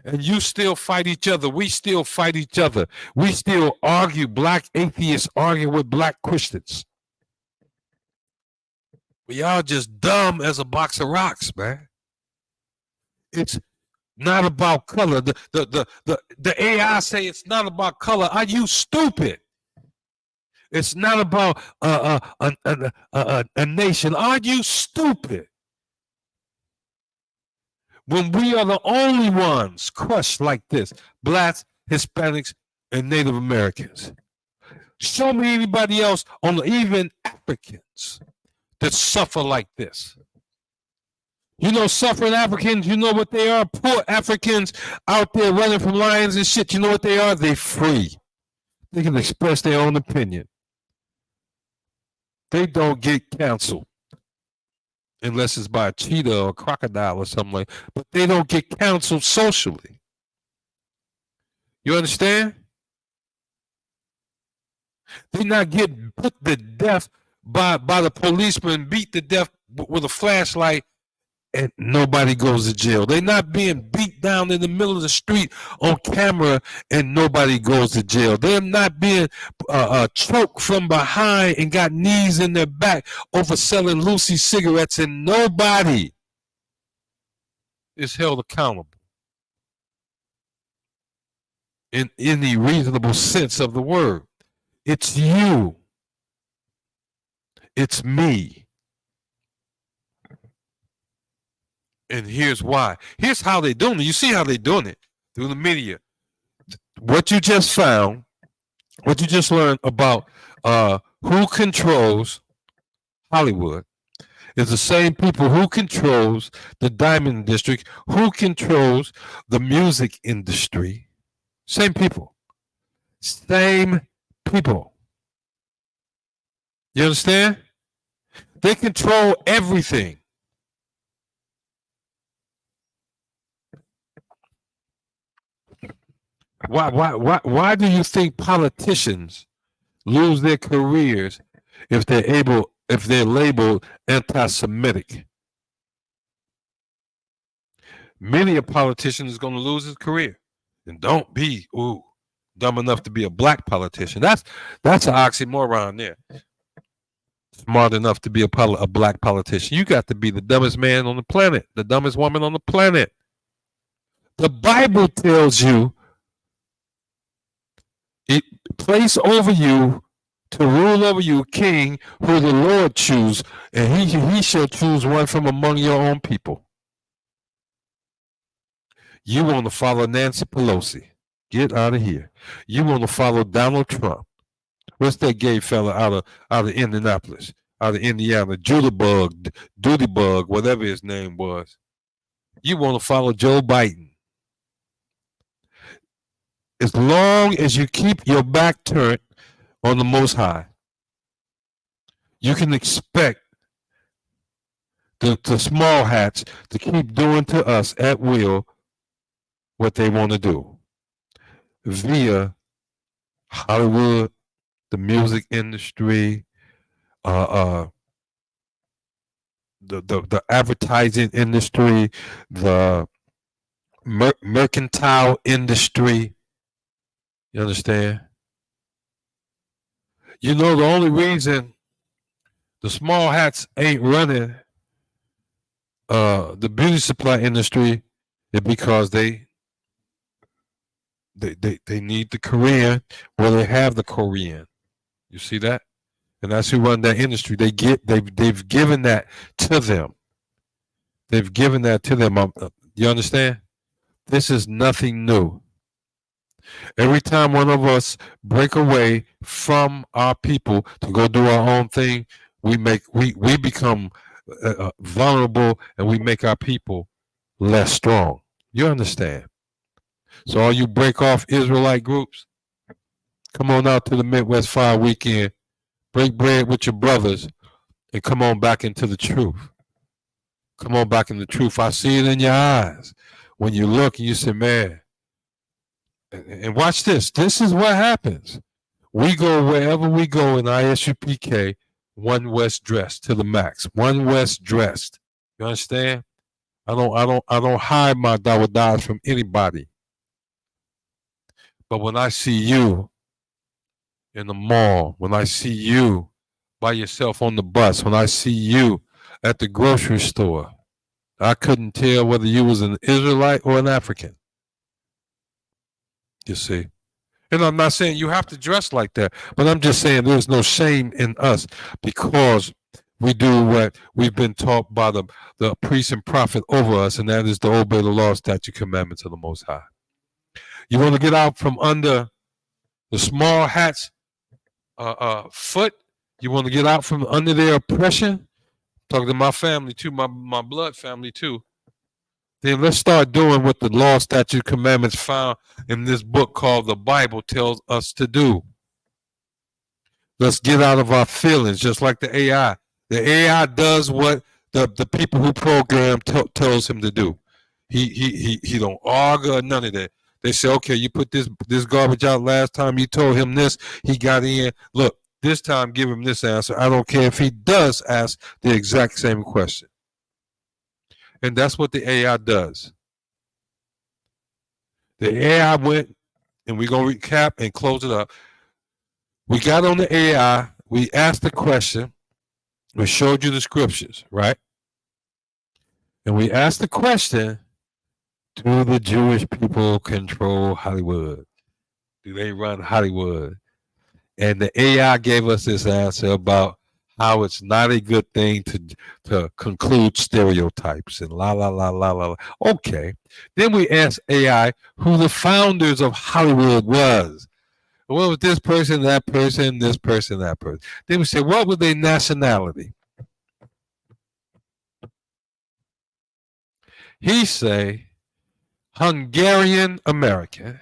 And you still fight each other. We still fight each other. We still argue. Black atheists argue with black Christians. We all just dumb as a box of rocks, man. It's not about color. The AI say it's not about color. Are you stupid? It's not about a nation. Are you stupid? When we are the only ones crushed like this, blacks, Hispanics, and Native Americans. Show me anybody else, even Africans, that suffer like this. You know, suffering Africans, you know what they are? Poor Africans out there running from lions and shit. You know what they are? They're free. They can express their own opinion. They don't get canceled unless it's by a cheetah or a crocodile or something like that. But they don't get canceled socially. You understand? They're not getting put to death by the policeman, beat to death with a flashlight, and nobody goes to jail. They're not being beat down in the middle of the street on camera and nobody goes to jail. They're not being choked from behind and got knees in their back over selling Lucy cigarettes, and nobody is held accountable in any reasonable sense of the word. It's you. It's me. And here's why. Here's how they're doing it. You see how they're doing it through the media. What you just found, what you just learned about who controls Hollywood is the same people who controls the diamond district, who controls the music industry. Same people. Same people. You understand? They control everything. Why do you think politicians lose their careers if they're labeled anti-Semitic? Many a politician is going to lose his career. And don't be dumb enough to be a black politician. That's an oxymoron there. Smart enough to be a black politician. You got to be the dumbest man on the planet, the dumbest woman on the planet. The Bible tells you it place over you to rule over you, king, who the Lord choose, and he shall choose one from among your own people. You want to follow Nancy Pelosi. Get out of here. You want to follow Donald Trump. What's that gay fella out of Indianapolis, out of Indiana? Doodybug, whatever his name was. You want to follow Joe Biden. As long as you keep your back turned on the Most High, you can expect the small hats to keep doing to us at will what they want to do via Hollywood, the music industry, the advertising industry, the mercantile industry. You understand? You know, the only reason the small hats ain't running the beauty supply industry is because they need the Korean. Well, they have the Korean. You see that? And that's who run that industry. They've given that to them. They've given that to them. You understand? This is nothing new. Every time one of us break away from our people to go do our own thing, we become vulnerable, and we make our people less strong. You understand? So all you break off Israelite groups, come on out to the Midwest Fire Weekend, break bread with your brothers, and come on back into the truth. Come on back in the truth. I see it in your eyes when you look and you say, man, and watch this. This is what happens. We go wherever we go in ISUPK, one West dressed to the max. One West dressed. You understand? I don't hide my dawadas from anybody. But when I see you in the mall, when I see you by yourself on the bus, when I see you at the grocery store, I couldn't tell whether you was an Israelite or an African. You see? And I'm not saying you have to dress like that, but I'm just saying there's no shame in us because we do what we've been taught by the priest and prophet over us, and that is to obey the law, statute, commandments of the Most High. You want to get out from under the small hats foot? You want to get out from under their oppression? Talking to my family too, my blood family too. Then let's start doing what the law, statute, commandments found in this book called the Bible tells us to do. Let's get out of our feelings, just like the AI. The AI does what the people who program tells him to do. He don't argue or none of that. They say, okay, you put this garbage out last time, you told him this, he got in. Look, this time give him this answer. I don't care if he does ask the exact same question. And that's what the AI does. The AI went, and we're going to recap and close it up. We got on the AI, we asked the question, we showed you the scriptures, right? And we asked the question, do the Jewish people control Hollywood? Do they run Hollywood? And the AI gave us this answer about how it's not a good thing to conclude stereotypes and la la la la la. Okay. Then we asked AI who the founders of Hollywood was. What was this person, that person, this person, that person? Then we said, what was their nationality? He say Hungarian American,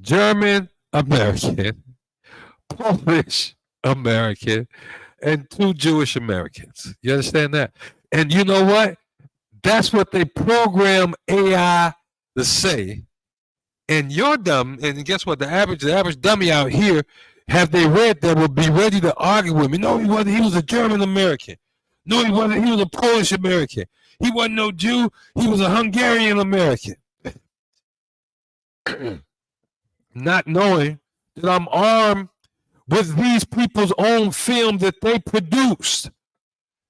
German American, Polish American, and 2 Jewish Americans. You understand that? And you know what? That's what they program AI to say. And you're dumb, and guess what? The average dummy out here, have they read that, will be ready to argue with me. No, he wasn't. He was a German American. No, he wasn't. He was a Polish American. He wasn't no Jew. He was a Hungarian American. Not knowing that I'm armed with these people's own film that they produced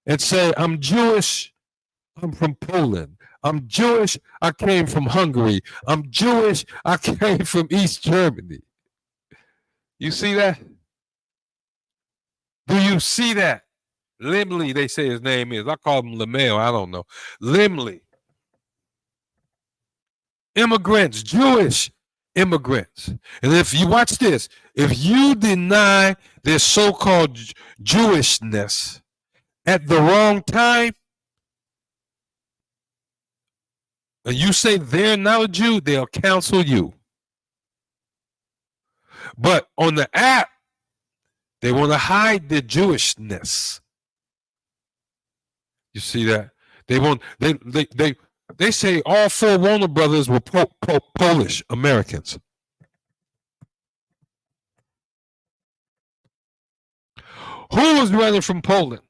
and say, I'm Jewish, I'm from Poland. I'm Jewish, I came from Hungary. I'm Jewish, I came from East Germany. You see that? Do you see that? Limley, they say his name is. I call him LeMail, I don't know. Limley. Immigrants, Jewish immigrants. And if you watch this, if you deny their so-called Jewishness at the wrong time, and you say they're not a Jew, they'll cancel you. But on the app, they want to hide their Jewishness. You see that? They want they say all four Warner brothers were Polish Americans. Who was running from Poland?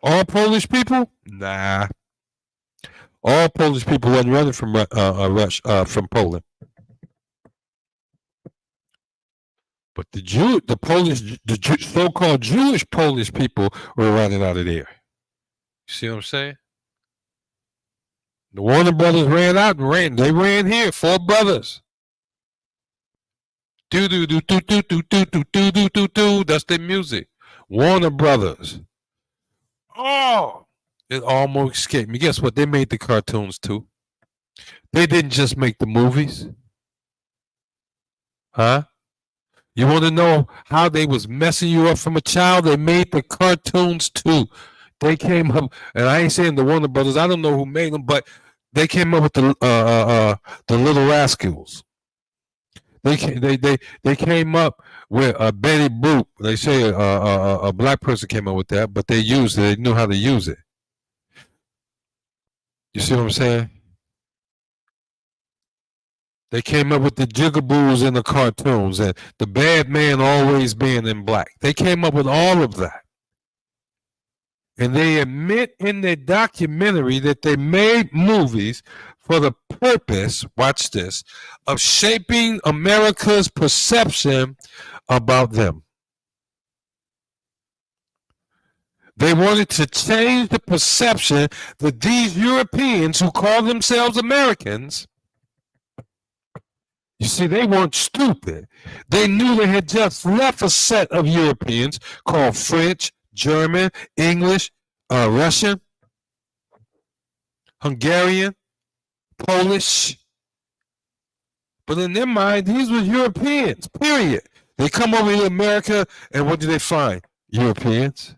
All Polish people? Nah. All Polish people wasn't running from from Poland. But the so-called Jewish Polish people were running out of there. You see what I'm saying? The Warner brothers ran out and ran. They ran here. Four brothers. Do do do do do do do do do do do do. That's their music. Warner Brothers. Oh, it almost escaped me. Guess what? They made the cartoons too. They didn't just make the movies. Huh? You want to know how they was messing you up from a child? They made the cartoons too. They came up, and I ain't saying the Warner Brothers. I don't know who made them, but they came up with the Little Rascals. They came up with Betty Boop. They say a black person came up with that, but they used it. They knew how to use it. You see what I'm saying? They came up with the jigaboos in the cartoons and the bad man always being in black. They came up with all of that. And they admit in their documentary that they made movies for the purpose, watch this, of shaping America's perception about them. They wanted to change the perception that these Europeans who call themselves Americans, you see, they weren't stupid. They knew they had just left a set of Europeans called French, German, English, Russian, Hungarian, Polish. But in their mind, these were Europeans, period. They come over to America, and what do they find? Europeans.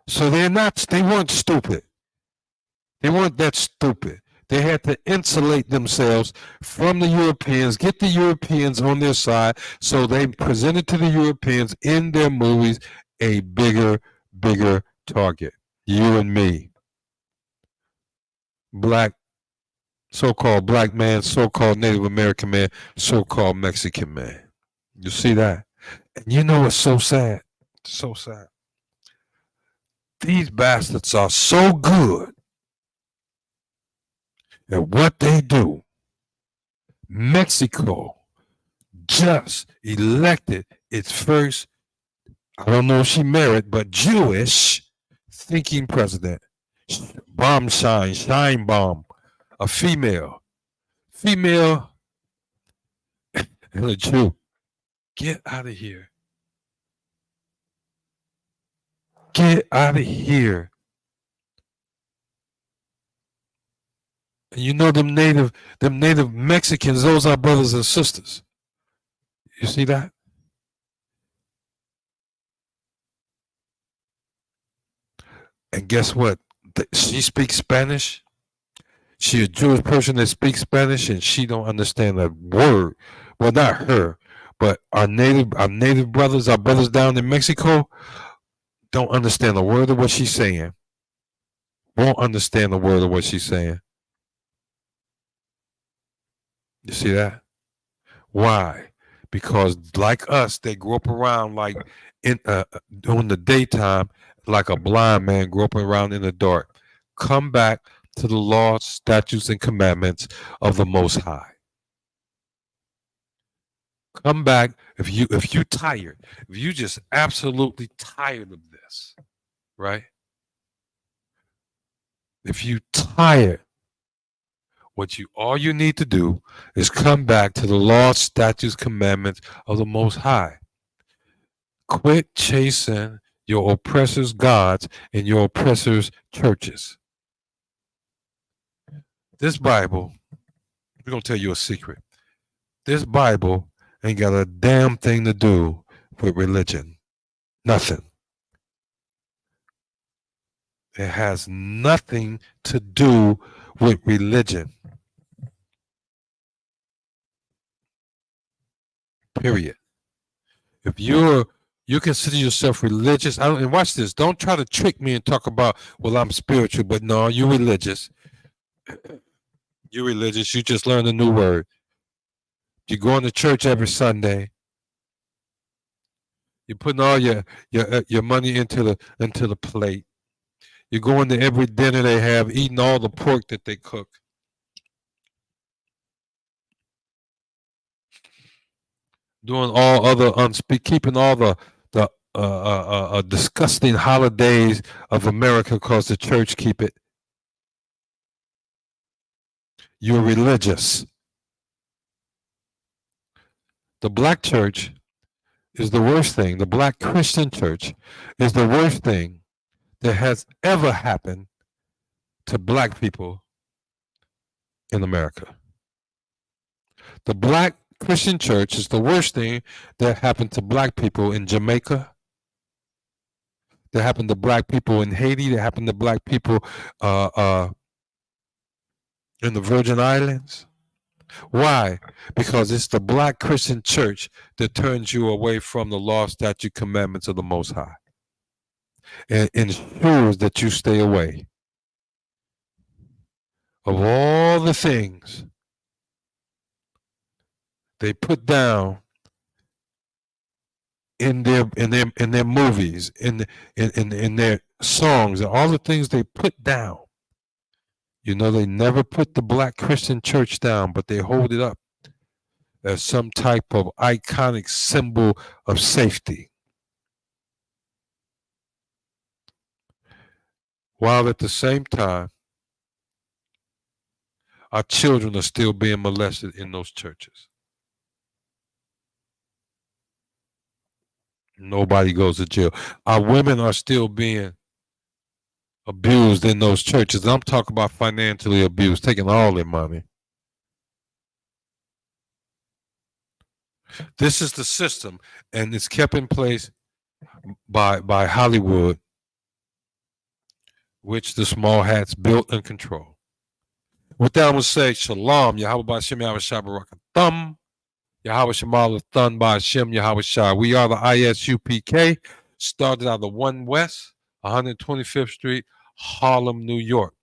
So they weren't stupid. They weren't that stupid. They had to insulate themselves from the Europeans, get the Europeans on their side, so they presented to the Europeans in their movies a bigger target. You and me. Black, so-called black man, so-called Native American man, so-called Mexican man. You see that? And you know what's so sad? So sad. These bastards are so good at what they do. Mexico just elected its first, I don't know if she married, but Jewish thinking president. Shine bomb, a female and a Jew. Get out of here. Get out of here. And you know them native Mexicans, those are brothers and sisters. You see that? And guess what? She speaks Spanish. She a Jewish person that speaks Spanish, and she don't understand a word. Well, not her, but our native brothers, our brothers down in Mexico, don't understand a word of what she's saying. Won't understand a word of what she's saying. You see that? Why? Because like us, they grew up around like during the daytime, like a blind man grew up around in the dark. Come back to the laws, statutes, and commandments of the Most High. Come back if you tired, if you just absolutely tired of this, right? If you tired, all you need to do is come back to the laws, statutes, commandments of the Most High. Quit chasing your oppressors' gods and your oppressors' churches. This Bible, we're going to tell you a secret. This Bible ain't got a damn thing to do with religion. Nothing. It has nothing to do with religion. Period. If you're You consider yourself religious. And watch this. Don't try to trick me and talk about, well, I'm spiritual, but no, you're religious. You're religious. You just learned a new word. You're going to church every Sunday. You're putting all your money into the plate. You're going to every dinner they have, eating all the pork that they cook. Doing all other keeping all the disgusting holidays of America because the church keep it. You're religious. The black church is the worst thing. The black Christian church is the worst thing that has ever happened to black people in America. The black Christian church is the worst thing that happened to black people in Jamaica, that happened to black people in Haiti, that happened to black people in the Virgin Islands. Why? Because it's the black Christian church that turns you away from the law, statute, commandments of the Most High and ensures that you stay away of all the things they put down in their movies, in their songs, and all the things they put down. You know, they never put the black Christian church down, but they hold it up as some type of iconic symbol of safety. While at the same time, our children are still being molested in those churches. Nobody goes to jail. Our women are still being abused in those churches. I'm talking about financially abused, taking all their money. This is the system, and it's kept in place by Hollywood, which the small hats built and control. With that, I'm going to say Shalom, Yahweh B'Hashem, Yahweh Shah Barakathum, Yahweh Shemal Thun B'Hashem, Yahweh Shah. We are the ISUPK, started out of the 1 West, 125th Street, Harlem, New York.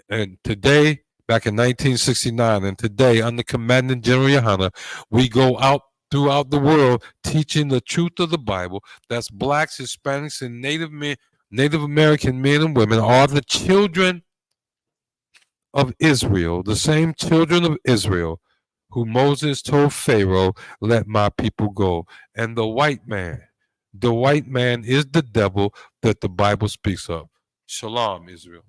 And today, back in 1969, and today, under Commandant General Yahanna, we go out throughout the world teaching the truth of the Bible. That's blacks, Hispanics, and Native American men and women are the children of Israel, the same children of Israel who Moses told Pharaoh, let my people go. And the white man is the devil that the Bible speaks of. Shalom, Israel.